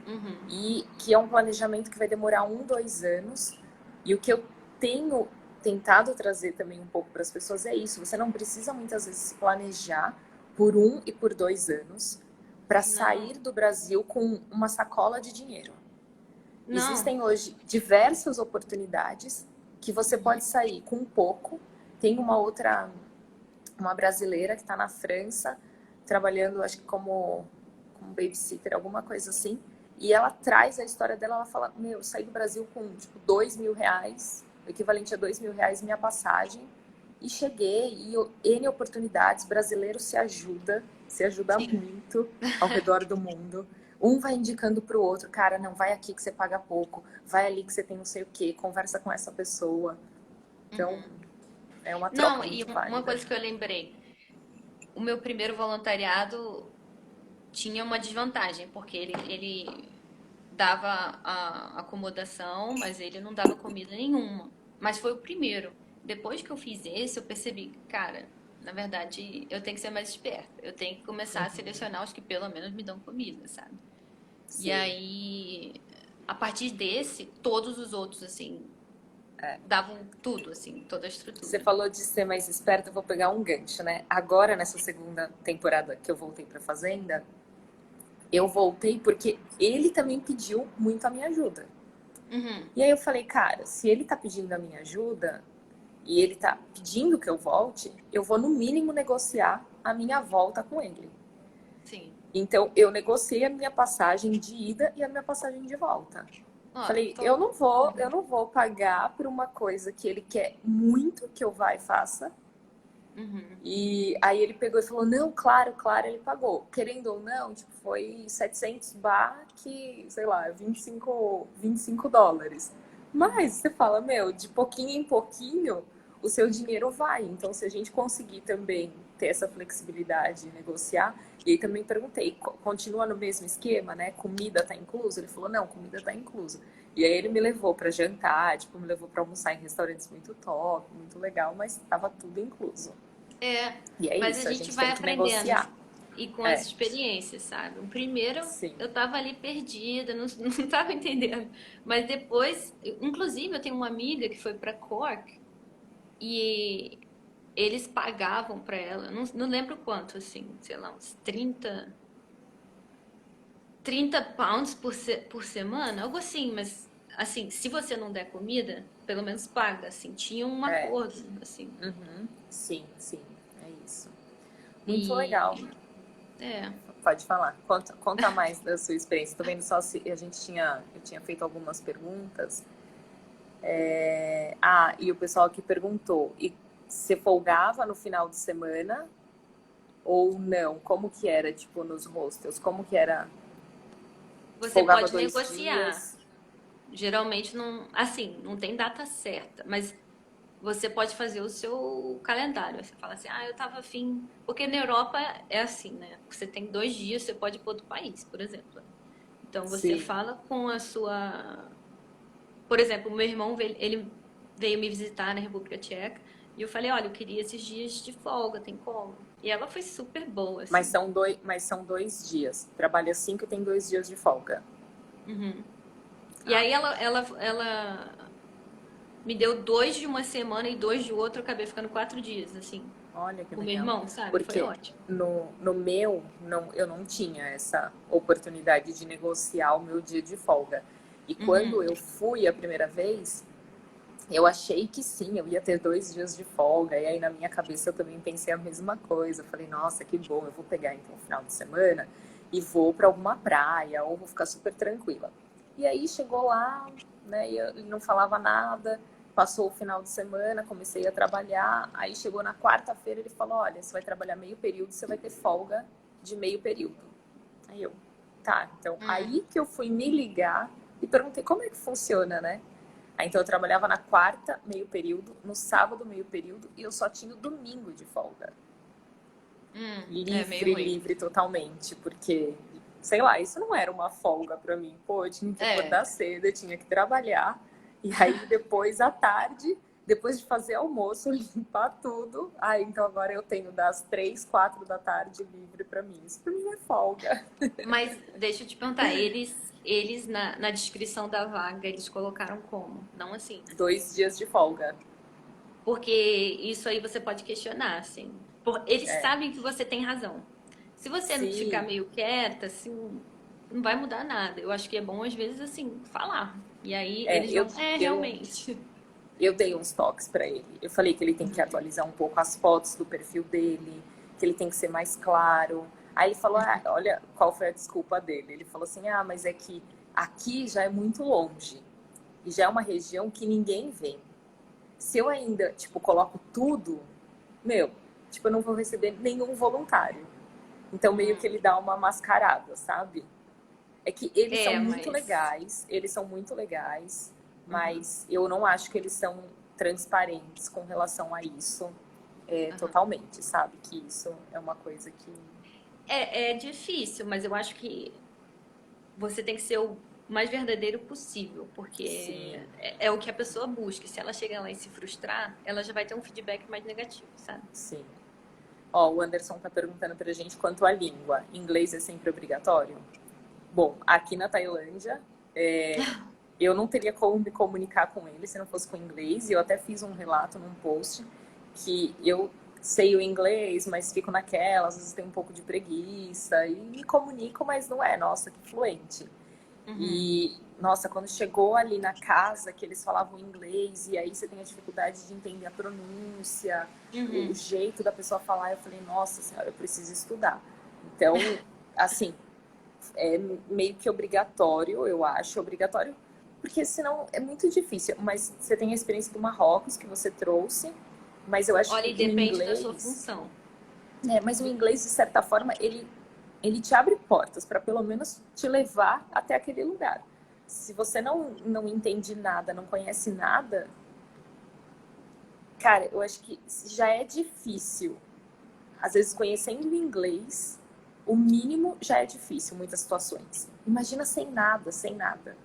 Uhum. e que é um planejamento que vai demorar 1, 2 anos. E o que eu tenho tentado trazer também um pouco para as pessoas é isso. Você não precisa muitas vezes se planejar por 1 e por 2 anos para Não, sair do Brasil com uma sacola de dinheiro. não. Existem hoje diversas oportunidades que você Uhum. pode sair com pouco. Tem uma brasileira que está na França, trabalhando, acho que como babysitter, alguma coisa assim. E ela traz a história dela, ela fala, meu, saí do Brasil com, tipo, R$ 2.000, o equivalente a R$ 2.000 minha passagem, e cheguei, e N oportunidades, brasileiro se ajuda Sim. muito ao redor do mundo. Um vai indicando pro outro, cara, não, vai aqui que você paga pouco, vai ali que você tem não sei o quê, conversa com essa pessoa. Então, Uhum. é uma troca Não, e muito uma válida. coisa que eu lembrei, o meu primeiro voluntariado tinha uma desvantagem, porque ele dava a acomodação, mas ele não dava comida nenhuma. Mas foi o primeiro. Depois que eu fiz esse, eu percebi, cara, na verdade, eu tenho que ser mais esperta. Eu tenho que começar a selecionar os que pelo menos me dão comida, sabe? E Sim. aí, a partir desse, todos os outros, assim, davam tudo, assim, toda a Você estrutura. falou de ser mais esperto, eu vou pegar um gancho, né? Agora, nessa segunda temporada que eu voltei pra Fazenda, eu voltei porque ele também pediu muito a minha ajuda. Uhum, E aí eu falei, cara, se ele tá pedindo a minha ajuda e ele tá pedindo que eu volte, eu vou no mínimo negociar a minha volta com ele. sim. Então eu negociei a minha passagem de ida e a minha passagem de volta. Ó, Falei, tô... eu não vou pagar por uma coisa que ele quer muito que eu vá e faça. Uhum. E aí ele pegou e falou, não, claro, claro, ele pagou. Querendo ou não, tipo, foi 700 bar, que, sei lá, 25 dólares. Mas Uhum. você fala, meu, de pouquinho em pouquinho, o seu dinheiro vai. Então, se a gente conseguir também ter essa flexibilidade de negociar, e aí também perguntei, continua no mesmo esquema, né? Comida tá incluso? Ele falou, não, comida tá incluso. E aí ele me levou para jantar, tipo, me levou para almoçar em restaurantes muito top, muito legal, mas tava tudo incluso. É, E é mas a isso, a gente gente vai tem que aprendendo negociar. e com as É, experiências, sabe? O primeiro sim. eu tava ali perdida, não, não tava entendendo. Mas depois, inclusive eu tenho uma amiga que foi pra Cork e eles pagavam pra ela, não lembro quanto, assim, sei lá, uns 30 pounds por semana, algo assim, mas assim, se você não der comida, pelo menos paga, assim, tinha um É. acordo, assim. Uhum. Sim, sim. É isso. Muito legal. E é. Pode falar. Conta mais da sua experiência. Tô vendo só se eu tinha feito algumas perguntas. E o pessoal aqui perguntou, e você folgava no final de semana ou não? Como que era, tipo, nos hostels? Como que era? Você Folgava pode 2 dias? negociar. Geralmente não, assim, não tem data certa, mas você pode fazer o seu calendário. Você fala assim, ah, eu tava afim. Porque na Europa é assim, né? Você tem 2 dias, você pode ir para outro país, por exemplo. Então você Sim. fala com a sua. Por exemplo, o meu irmão ele veio me visitar na República Tcheca e eu falei, olha, eu queria esses dias de folga, tem como? E ela foi super boa, assim. Mas são 2 dias. Trabalha 5 e tem 2 dias de folga. Uhum. E Ah, aí ela me deu 2 de uma semana e 2 de outra, eu acabei ficando 4 dias, assim, olha que com meu legal. irmão, sabe? Foi Porque ótimo. no meu, não, eu não tinha essa oportunidade de negociar o meu dia de folga. E quando Uhum. eu fui a primeira vez, eu achei que sim, eu ia ter 2 dias de folga. E aí na minha cabeça eu também pensei a mesma coisa. Eu falei, nossa, que bom, eu vou pegar então o final de semana e vou para alguma praia ou vou ficar super tranquila. E aí chegou lá, né, e ele não falava nada. Passou o final de semana, comecei a trabalhar. Aí chegou na quarta-feira, ele falou: olha, você vai trabalhar meio período, você vai ter folga de meio período. Aí eu, tá. Então, Hum. aí que eu fui me ligar e perguntei como é que funciona, né? Aí, então eu trabalhava na quarta, meio período, no sábado, meio período, e eu só tinha o domingo de folga. É meio Livre, ruim. livre totalmente, porque, sei lá, isso não era uma folga pra mim. Pô, eu tinha que É. acordar cedo, eu tinha que trabalhar, e aí depois, à tarde, depois de fazer almoço, limpar tudo, aí então agora eu tenho das 3, 4 da tarde livre pra mim. Isso pra mim é folga. Mas deixa eu te perguntar, eles na descrição da vaga, eles colocaram como? Não assim. 2 dias de folga. Porque isso aí você pode questionar, assim. Eles É, sabem que você tem razão. Se você ficar sim. meio quieta, assim, não vai mudar nada. Eu acho que é bom, às vezes, assim, falar. E aí É, eles eu, vão, é, eu realmente. eu dei uns toques para ele. Eu falei que ele tem que atualizar um pouco as fotos do perfil dele, que ele tem que ser mais claro. Aí ele falou, ah, olha qual foi a desculpa dele. Ele falou assim, ah, mas é que aqui já é muito longe e já é uma região que ninguém vem. Se eu ainda, tipo, coloco tudo, meu, tipo, eu não vou receber nenhum voluntário. Então meio que ele dá uma mascarada, sabe? É que É, mas. eles são muito legais, Uhum, mas eu não acho que eles são transparentes com relação a isso uhum. totalmente, sabe? Que isso é uma coisa que. É difícil, mas eu acho que você tem que ser o mais verdadeiro possível, porque Sim, é o que a pessoa busca. Se ela chegar lá e se frustrar, ela já vai ter um feedback mais negativo, sabe? sim. Ó, o Anderson tá perguntando pra gente quanto à língua. Inglês é sempre obrigatório? Bom, aqui na Tailândia, eu não teria como me comunicar com ele se não fosse com inglês. E eu até fiz um relato num post que eu sei o inglês, mas fico naquela, às vezes tenho um pouco de preguiça e me comunico, mas não é, nossa, que fluente. Uhum, E, nossa, quando chegou ali na casa que eles falavam inglês e aí você tem a dificuldade de entender a pronúncia, o uhum. jeito da pessoa falar, eu falei, nossa senhora, eu preciso estudar. Então, assim, é meio que obrigatório, eu acho, obrigatório, porque senão é muito difícil. Mas você tem a experiência do Marrocos que você trouxe, mas eu acho Olha, que e o depende da sua inglês, função. mas o inglês, de certa forma, ele te abre portas para pelo menos te levar até aquele lugar. Se você não entende nada, não conhece nada, Cara, eu acho que se já é difícil, às vezes conhecendo o inglês, o mínimo já é difícil em muitas situações. Imagina sem nada, sem nada.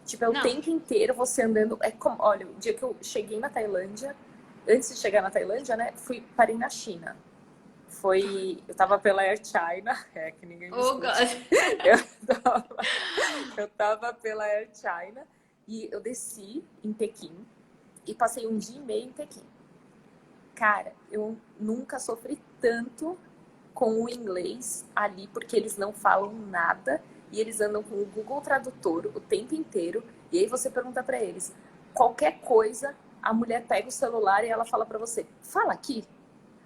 Tipo, é o Não, tempo inteiro você andando. É como, olha, o dia que eu cheguei na Tailândia, antes de chegar na Tailândia, né, parei na China. Eu tava pela Air China, é que ninguém me oh escute. God. Eu tava, eu tava pela Air China e eu desci em Pequim e passei um dia e meio em Pequim. Cara, eu nunca sofri tanto com o inglês ali, porque eles não falam nada e eles andam com o Google Tradutor o tempo inteiro. E aí você pergunta para eles qualquer coisa, a mulher pega o celular e ela fala para você: fala aqui.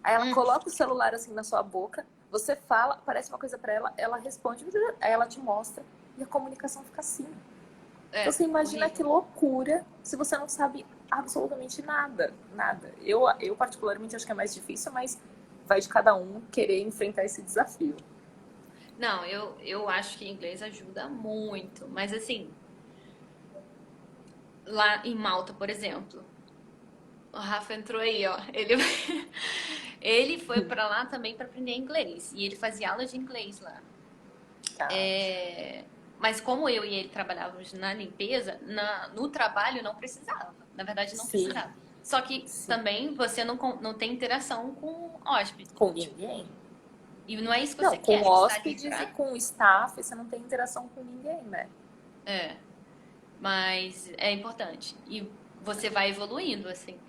Aí ela Hum, coloca o celular assim na sua boca, você fala, parece uma coisa para ela, ela responde, aí ela te mostra e a comunicação fica assim. Então é, você imagina que horrível. loucura se você não sabe absolutamente nada, nada. Eu particularmente acho que é mais difícil, mas vai de cada um querer enfrentar esse desafio. Não, eu acho que inglês ajuda muito, mas assim, lá em Malta, por exemplo, o Rafa entrou aí, ó. Ele foi pra lá também pra aprender inglês e ele fazia aula de inglês lá. Tá? Mas como eu e ele trabalhávamos na limpeza, no trabalho não precisava. Na verdade, não Sim, precisava. Só que sim. também você não tem interação com o hóspede. Com Tipo, ninguém? e não é isso que Não, você com quer. Você está ali hóspedes e pra. com staff, você não tem interação com ninguém, né? É, mas é importante. E você vai evoluindo, assim.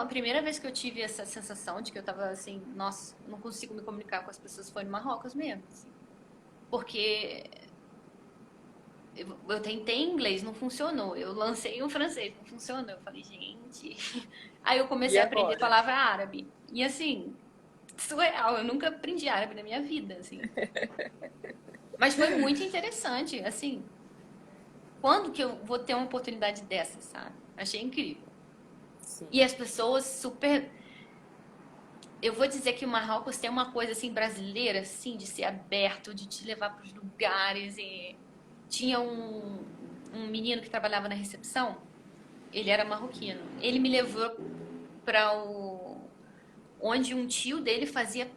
A primeira vez que eu tive essa sensação de que eu tava assim, nossa, eu não consigo me comunicar com as pessoas foi no Marrocos mesmo, assim. Porque eu tentei inglês, não funcionou. Eu lancei um francês, não funcionou. Eu falei, gente. Aí eu E comecei a aprender agora? palavra árabe. E assim, surreal, eu nunca aprendi árabe na minha vida, assim. Mas foi muito interessante, assim. Quando que eu vou ter uma oportunidade dessa, sabe? Achei incrível. Sim. E as pessoas super. Eu vou dizer que o Marrocos tem uma coisa assim brasileira, assim, de ser aberto, de te levar para os lugares. E tinha um menino que trabalhava na recepção. Ele era marroquino. Ele me levou para onde um tio dele fazia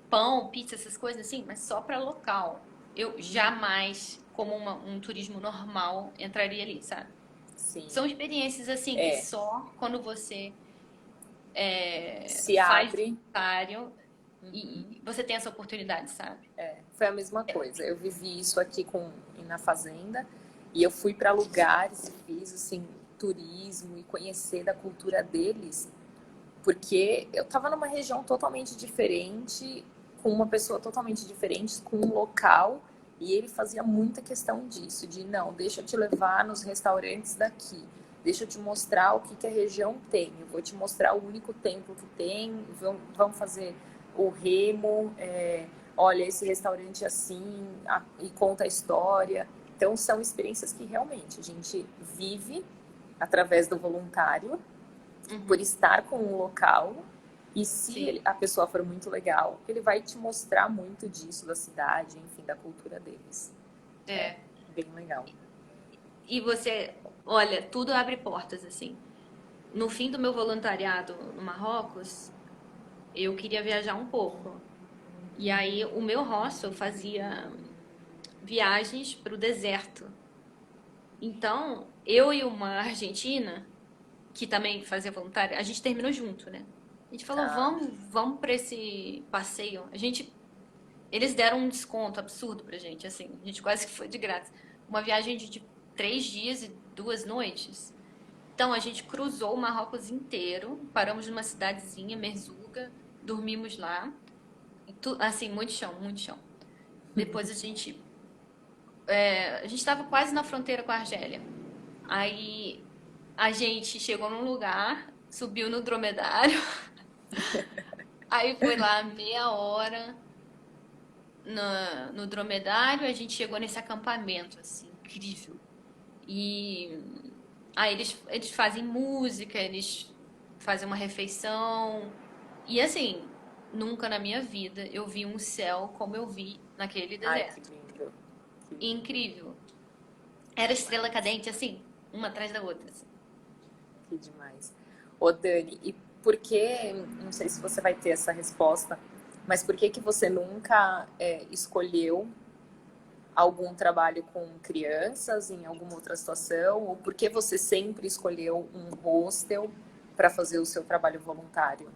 pão, pizza, essas coisas assim, mas só para local. Eu jamais, como um turismo normal, entraria ali, sabe? Sim. São experiências assim que É. só quando você Se faz abre. voluntário e você tem essa oportunidade, sabe? Foi a mesma coisa. Eu vivi isso aqui na fazenda e eu fui para lugares e fiz assim turismo e conhecer da cultura deles, porque eu estava numa região totalmente diferente, com uma pessoa totalmente diferente, com um local, e ele fazia muita questão disso, de não, deixa eu te levar nos restaurantes daqui, deixa eu te mostrar o que, que a região tem, eu vou te mostrar o único templo que tem, vamos fazer o remo, olha, esse restaurante assim, e conta a história. Então, são experiências que realmente a gente vive através do voluntário, por Uhum, estar com um local. E se sim. a pessoa for muito legal, ele vai te mostrar muito disso, da cidade, enfim, da cultura deles. É É. bem legal. E você, olha, tudo abre portas, assim. No fim do meu voluntariado no Marrocos, eu queria viajar um pouco. E aí o meu hostel fazia viagens para o deserto. Então, eu e uma argentina, que também fazia voluntária, a gente terminou junto, né? A gente falou, Tá. vamos para esse passeio. Eles deram um desconto absurdo pra gente, assim, a gente quase que foi de grátis. Uma viagem de 3 dias e 2 noites. Então, a gente cruzou o Marrocos inteiro, paramos numa cidadezinha, Merzouga, dormimos lá. Assim, muito chão, muito chão. Depois a gente estava quase na fronteira com a Argélia. Aí a gente chegou num lugar, subiu no dromedário, aí foi lá meia hora no dromedário, a gente chegou nesse acampamento, assim, incrível. E aí eles fazem música, eles fazem uma refeição. E assim, nunca na minha vida eu vi um céu como eu vi naquele Ai, que deserto. lindo. Que, Incrível. que Era estrela demais. cadente, assim, uma atrás da outra, assim. Que demais. Ô, Dani, e por que, não sei se você vai ter essa resposta, mas por que que você nunca escolheu algum trabalho com crianças em alguma outra situação? Ou por que você sempre escolheu um hostel para fazer o seu trabalho voluntário?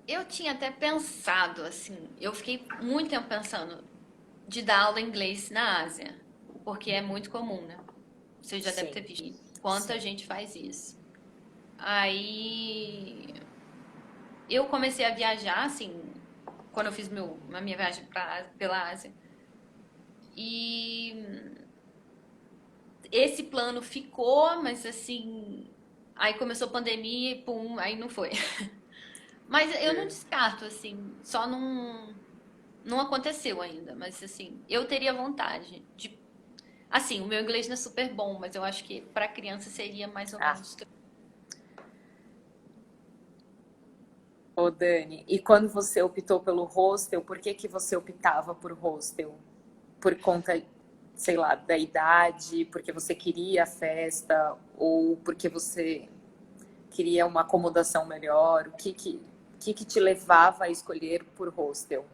Eu tinha até pensado, assim, eu fiquei muito tempo pensando de dar aula em inglês na Ásia, porque é muito comum, né? Você já deve Sim, ter visto quanta sim. gente faz isso. Aí eu comecei a viajar, assim, quando eu fiz a minha viagem pela Ásia. E esse plano ficou, mas assim, aí começou a pandemia e pum, aí não foi. Mas eu não É. descarto, assim, só não aconteceu ainda, mas assim, eu teria vontade de. Assim, o meu inglês não é super bom, mas eu acho que para criança seria mais ou Ah, menos. ô Dani, e quando você optou pelo hostel, por que que você optava por hostel? Por conta, sei lá, da idade, porque você queria a festa, ou porque você queria uma acomodação melhor? O que que te levava a escolher por hostel?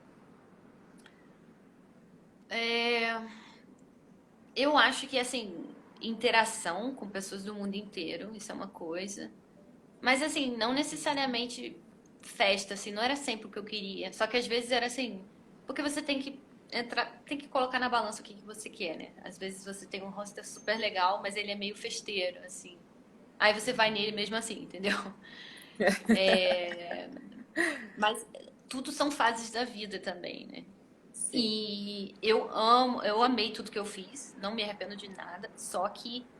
É, eu acho que assim, interação com pessoas do mundo inteiro, isso é uma coisa. Mas assim, não necessariamente festa, assim, não era sempre o que eu queria. Só que às vezes era assim, porque você tem que entrar, tem que colocar na balança o que que você quer, né? Às vezes você tem um hostel super legal, mas ele é meio festeiro, assim. Aí você vai nele mesmo assim, entendeu? É, mas tudo são fases da vida também, né? Sim. E eu amo, eu amei tudo que eu fiz, não me arrependo de nada, só que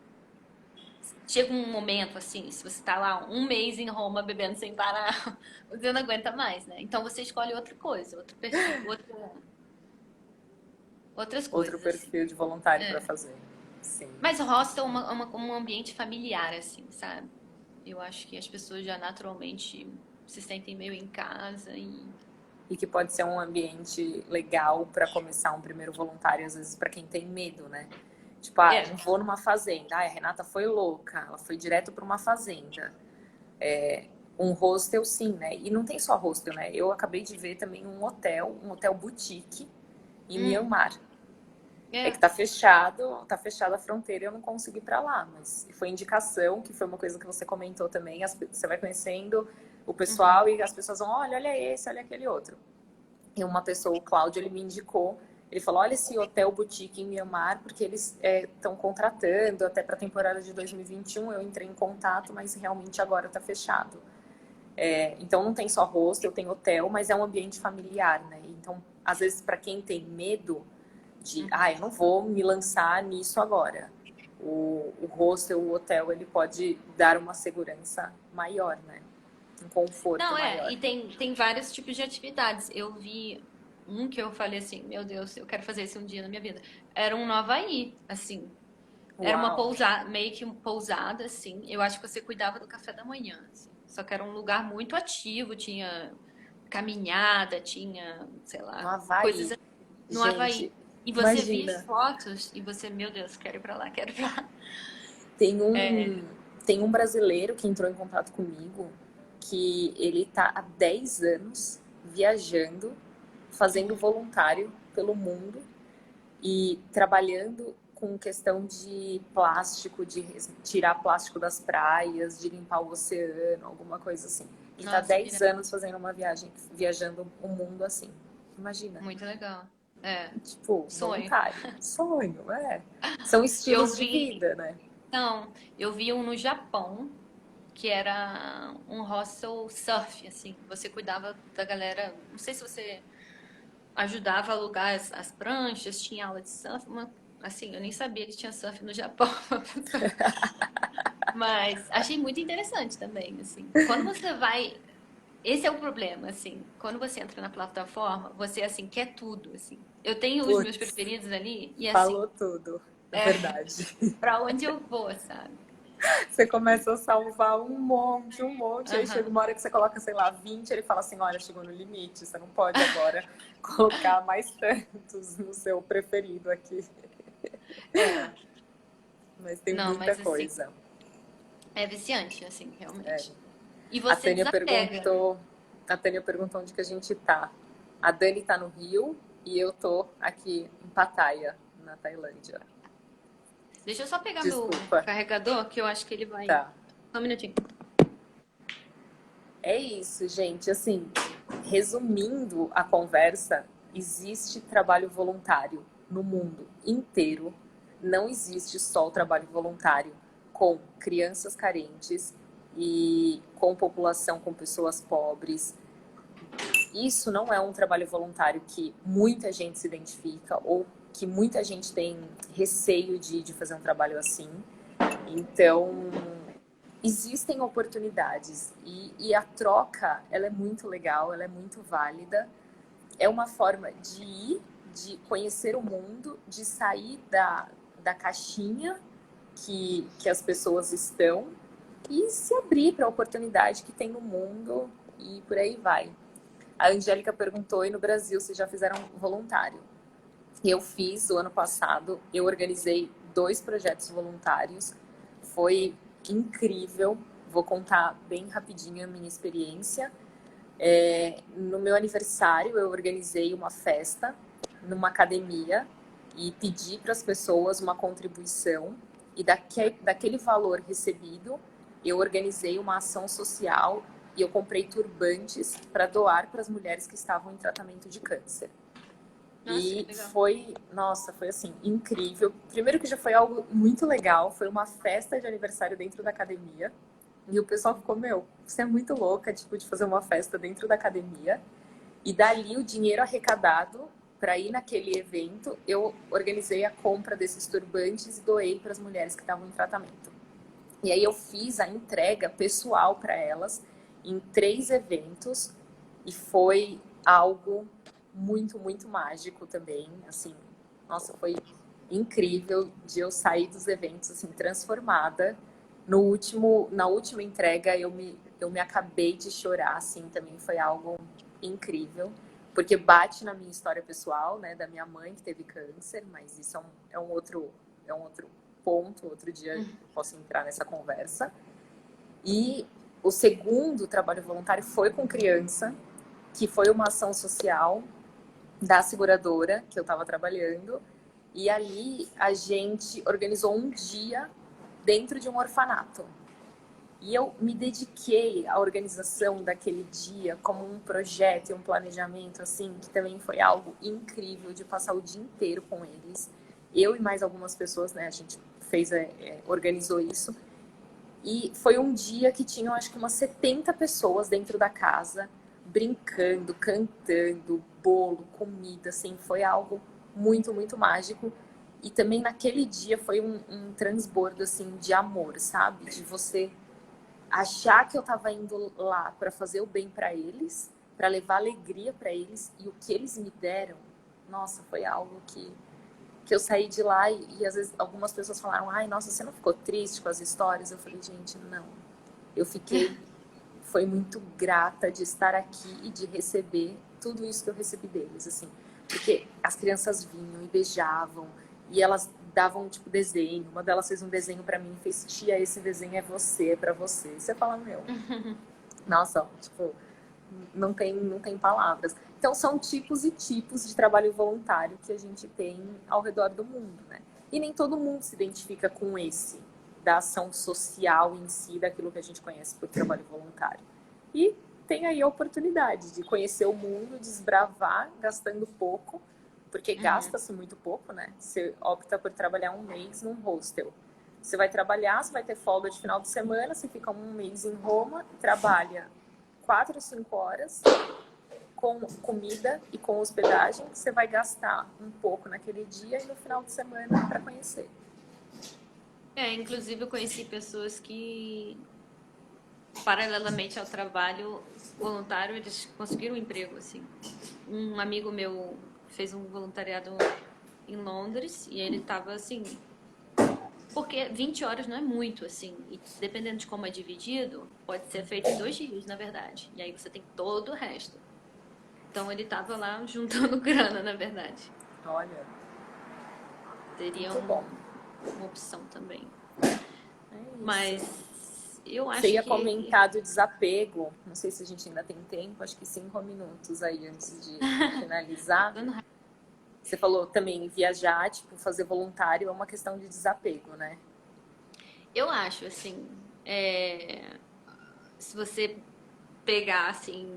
chega um momento assim, se você tá lá um mês em Roma bebendo sem parar, você não aguenta mais, né? Então você escolhe outra coisa, outro perfil, outras Outro coisas, assim. perfil de voluntário para É. fazer. Sim. Mas o hostel é um ambiente familiar, assim, sabe? Eu acho que as pessoas já naturalmente se sentem meio em casa e. E que pode ser um ambiente legal para começar um primeiro voluntário, às vezes, para quem tem medo, né? Tipo, ah, eu É. não vou numa fazenda. Ah, a Renata foi louca, ela foi direto para uma fazenda. Um hostel, sim, né? E não tem só hostel, né? Eu acabei de ver também um hotel boutique em Hum, Myanmar. É que é. tá fechada a fronteira e eu não consegui ir pra lá, mas foi indicação, que foi uma coisa que você comentou também, você vai conhecendo o Uhum. pessoal e as pessoas vão, olha esse, olha aquele outro. E uma pessoa, o Cláudio, ele me indicou, ele falou, olha esse hotel boutique em Mianmar, porque eles estão contratando até para a temporada de 2021, eu entrei em contato, mas realmente agora tá fechado. Então não tem só hostel, tem hotel, mas é um ambiente familiar, né? Então, às vezes, para quem tem medo de, eu não vou me lançar nisso agora. O hostel, o hotel, ele pode dar uma segurança maior, né? Um conforto Não, é, maior. e tem vários tipos de atividades. Eu vi um que eu falei assim, meu Deus, eu quero fazer isso um dia na minha vida. Era um no Havaí, assim. Era uma Uau! pousada, meio que uma pousada, assim. Eu acho que você cuidava do café da manhã, assim. Só que era um lugar muito ativo, tinha caminhada, tinha, sei No lá, coisas Havaí, assim, no Havaí. gente, E você via as imagina, fotos e você, meu Deus, quero ir pra lá, quero ir pra lá. tem É, um, tem um brasileiro que entrou em contato comigo que ele tá há 10 anos viajando, fazendo uhum. voluntário pelo mundo e trabalhando com questão de plástico, de tirar plástico das praias, de limpar o oceano, alguma coisa assim. Ele está Nossa, que 10 irado. anos fazendo uma viagem, viajando o mundo assim. Imagina. Muito legal. É, Tipo, sonho. voluntário. Sonho, é. São Eu estilos de vi, vida, né? não, eu vi um no Japão, que era um hostel surf, assim. Você cuidava da galera. Não sei se você ajudava a alugar as pranchas, tinha aula de surf. Assim, eu nem sabia que tinha surf no Japão. Mas achei muito interessante também, assim. Quando você vai. Esse é o problema, assim. Quando você entra na plataforma, você, assim, quer tudo, assim. Eu tenho os meus Putz, preferidos ali e, assim, falou tudo. É é verdade. pra onde eu vou, sabe? Você começa a salvar um monte, aí chega Aham. uma hora que você coloca, sei lá, 20, ele fala assim, olha, chegou no limite, você não pode agora colocar mais tantos no seu preferido aqui. É. Mas tem Não, muita mas assim. coisa. É viciante, assim, É. realmente. E A você Tânia desapega. perguntou, a Tânia perguntou onde que a gente tá. A Dani tá no Rio e eu tô aqui em Pattaya, na Tailândia. Deixa eu só pegar meu Desculpa. carregador, que eu acho que ele vai. Tá. Só um minutinho. É isso, gente. Assim, resumindo a conversa, existe trabalho voluntário no mundo inteiro. Não existe só o trabalho voluntário com crianças carentes e com população, com pessoas pobres. Isso não é um trabalho voluntário que muita gente se identifica ou que muita gente tem receio de fazer um trabalho assim. Então, existem oportunidades e a troca, ela é muito legal, ela é muito válida. É uma forma de ir, de conhecer o mundo, de sair da caixinha que as pessoas estão e se abrir para a oportunidade que tem no mundo e por aí vai. A Angélica perguntou, e no Brasil, se já fizeram voluntário? Eu fiz o ano passado, eu organizei 2 projetos voluntários, foi incrível, vou contar bem rapidinho a minha experiência. No meu aniversário, eu organizei uma festa numa academia e pedi para as pessoas uma contribuição, e daquele valor recebido, eu organizei uma ação social e eu comprei turbantes para doar para as mulheres que estavam em tratamento de câncer. Nossa, que E legal. foi, nossa, foi assim, incrível. Primeiro que já foi algo muito legal, foi uma festa de aniversário dentro da academia. E o pessoal ficou, meu, você é muito louca, tipo, de fazer uma festa dentro da academia. E dali o dinheiro arrecadado para ir naquele evento, eu organizei a compra desses turbantes e doei para as mulheres que estavam em tratamento. E aí eu fiz a entrega pessoal para elas em 3 eventos e foi algo muito, muito mágico também, assim, nossa, foi incrível de eu sair dos eventos assim transformada. Na última entrega eu me acabei de chorar, assim, também foi algo incrível, porque bate na minha história pessoal, né, da minha mãe que teve câncer, mas isso é um outro ponto, outro dia eu posso entrar nessa conversa. E o segundo trabalho voluntário foi com criança, que foi uma ação social da seguradora que eu estava trabalhando. E ali a gente organizou um dia dentro de um orfanato. E eu me dediquei à organização daquele dia como um projeto e um planejamento, assim, que também foi algo incrível de passar o dia inteiro com eles. Eu e mais algumas pessoas, né, a gente organizou isso. E foi um dia que tinham, acho que umas 70 pessoas dentro da casa, brincando, cantando, bolo, comida, assim, foi algo muito, muito mágico. E também naquele dia foi um transbordo, assim, de amor, sabe? De você achar que eu estava indo lá para fazer o bem para eles, para levar alegria para eles, e o que eles me deram, nossa, foi algo que eu saí de lá e às vezes algumas pessoas falaram, ai, nossa, você não ficou triste com as histórias? Eu falei, gente, não. Eu fiquei, foi muito grata de estar aqui e de receber tudo isso que eu recebi deles, assim. Porque as crianças vinham e beijavam, e elas davam, tipo, desenho. Uma delas fez um desenho pra mim e fez, tia, esse desenho é você, é pra você. E você fala, meu, nossa, tipo, não tem palavras. Então, são tipos e tipos de trabalho voluntário que a gente tem ao redor do mundo, né? E nem todo mundo se identifica com esse, da ação social em si, daquilo que a gente conhece por trabalho voluntário. E tem aí a oportunidade de conhecer o mundo, desbravar, gastando pouco, porque gasta-se muito pouco, né? Você opta por trabalhar um mês num hostel. Você vai trabalhar, você vai ter folga de final de semana, você fica um mês em Roma, trabalha 4 ou 5 horas com comida e com hospedagem, você vai gastar um pouco naquele dia e no final de semana para conhecer. Inclusive eu conheci pessoas que, paralelamente ao trabalho voluntário, eles conseguiram um emprego, assim. Um amigo meu fez um voluntariado em Londres e ele tava assim, porque 20 horas não é muito, assim, e dependendo de como é dividido, pode ser feito em 2 dias, na verdade. E aí você tem todo o resto. Então ele tava lá juntando grana, na verdade. Olha, Seria muito bom. uma opção também. É isso. Mas Eu Você acho ia que... comentar do desapego. Não sei se a gente ainda tem tempo, acho que 5 minutos aí antes de finalizar. Você falou também viajar, tipo, fazer voluntário é uma questão de desapego, né? Eu acho, assim, se você pegar, assim,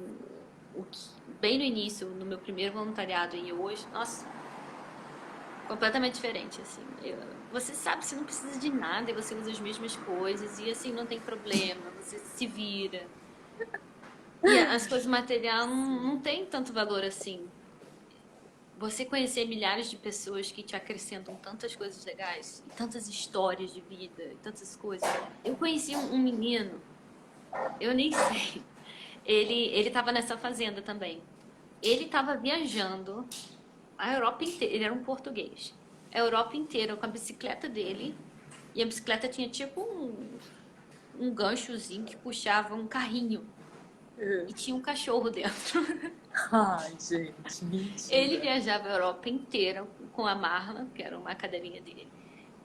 bem no início, no meu primeiro voluntariado e hoje, nossa, completamente diferente, assim. Você sabe que você não precisa de nada e você usa as mesmas coisas e, assim, não tem problema, você se vira. E as coisas materiais não têm tanto valor assim. Você conhecer milhares de pessoas que te acrescentam tantas coisas legais, e tantas histórias de vida, e tantas coisas. Eu conheci um menino, eu nem sei. Ele estava nessa fazenda também. Ele estava viajando a Europa inteira. Ele era um português. A Europa inteira com a bicicleta dele. E a bicicleta tinha tipo um ganchozinho que puxava um carrinho. E tinha um cachorro dentro. Ai, gente, Ele mentira. viajava a Europa inteira com a Marla, que era uma cadeirinha dele.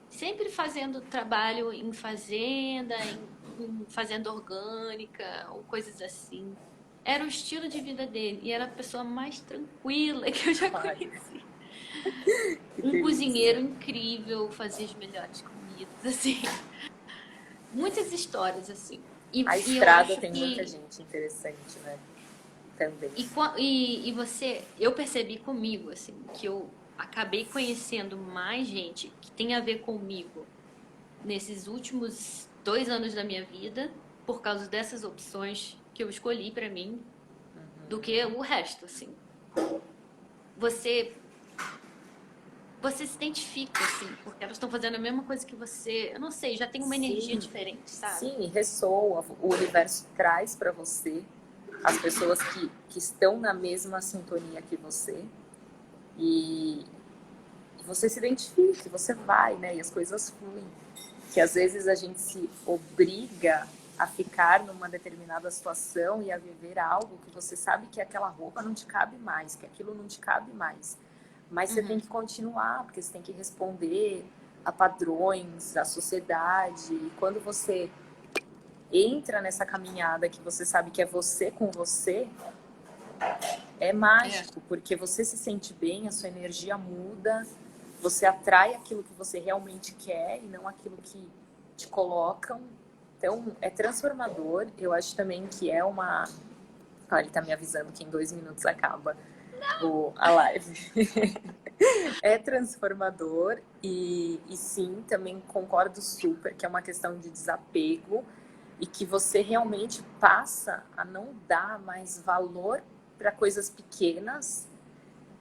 Sempre fazendo trabalho em fazenda, em fazenda orgânica ou coisas assim. Era o estilo de vida dele e era a pessoa mais tranquila que eu já Ai, conheci. que Um delícia. cozinheiro incrível, fazia as melhores comidas, assim. Muitas histórias, assim. A E eu estrada acho tem muita que... gente interessante, né? Também. E você... Eu percebi comigo, assim, que eu acabei conhecendo mais gente que tem a ver comigo nesses últimos 2 anos da minha vida, por causa dessas opções que eu escolhi pra mim, do que o resto, assim. Você você se identifica, assim, porque elas estão fazendo a mesma coisa que você. Eu não sei, já tem uma energia Sim, diferente, sabe? sim, ressoa. O universo traz para você as pessoas que estão na mesma sintonia que você. E você se identifica, você vai, né? E as coisas fluem. Que às vezes a gente se obriga a ficar numa determinada situação e a viver algo que você sabe que aquela roupa não te cabe mais, que aquilo não te cabe mais. Mas você tem Uhum, que continuar, porque você tem que responder a padrões da sociedade. E quando você entra nessa caminhada que você sabe que é você com você, é é. mágico, porque você se sente bem, a sua energia muda, você atrai aquilo que você realmente quer e não aquilo que te colocam. Então, é transformador. Eu acho também que é uma... Ah, ele tá me avisando que em 2 minutos acaba a live. É transformador e sim, também concordo super que é uma questão de desapego e que você realmente passa a não dar mais valor para coisas pequenas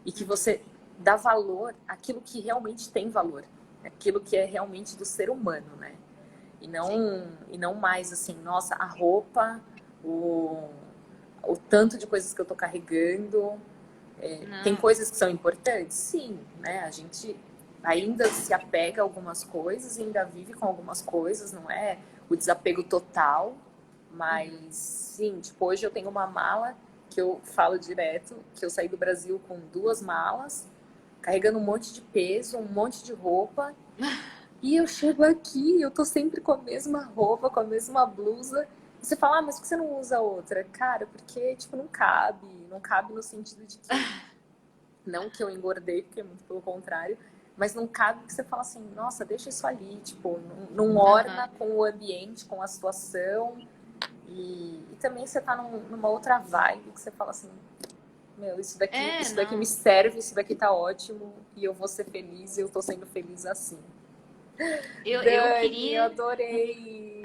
e que Uhum, você dá valor àquilo que realmente tem valor, aquilo que é realmente do ser humano, né? sim. E não mais assim, nossa, a roupa, o, o tanto de coisas que eu tô carregando. Tem Não. coisas que são importantes? Sim, né? A gente ainda se apega a algumas coisas, ainda vive com algumas coisas, não é o desapego total, mas Uhum. sim, tipo, hoje eu tenho uma mala que eu falo direto, que eu saí do Brasil com 2 malas, carregando um monte de peso, um monte de roupa, e eu chego aqui, eu tô sempre com a mesma roupa, com a mesma blusa. E você fala, ah, mas por que você não usa outra? Cara, porque, tipo, não cabe. Não cabe no sentido de que não que eu engordei, porque muito pelo contrário, mas não cabe que você fala assim, nossa, deixa isso ali, tipo, não Aham. orna com o ambiente, com a situação. E também você tá numa outra vibe que você fala assim, meu, É, isso daqui me não. serve, isso daqui tá ótimo, e eu vou ser feliz, e eu tô sendo feliz assim. Eu Dani, eu queria. adorei.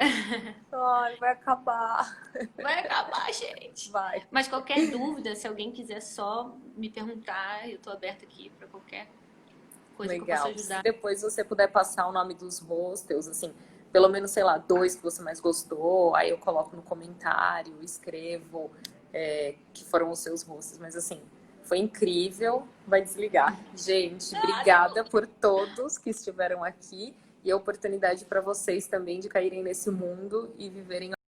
Ai, vai acabar. Vai acabar, gente. Vai. Mas qualquer dúvida, se alguém quiser só me perguntar, eu tô aberta aqui pra qualquer coisa que eu possa Legal. Se ajudar. depois você puder passar o nome dos hostels, assim, pelo menos, sei lá, 2 que você mais gostou, aí eu coloco no comentário, escrevo que foram os seus hostels. Mas assim, foi incrível. Vai desligar. Gente, Ah, tá obrigada bom. por todos que estiveram aqui e a oportunidade para vocês também de caírem nesse mundo e viverem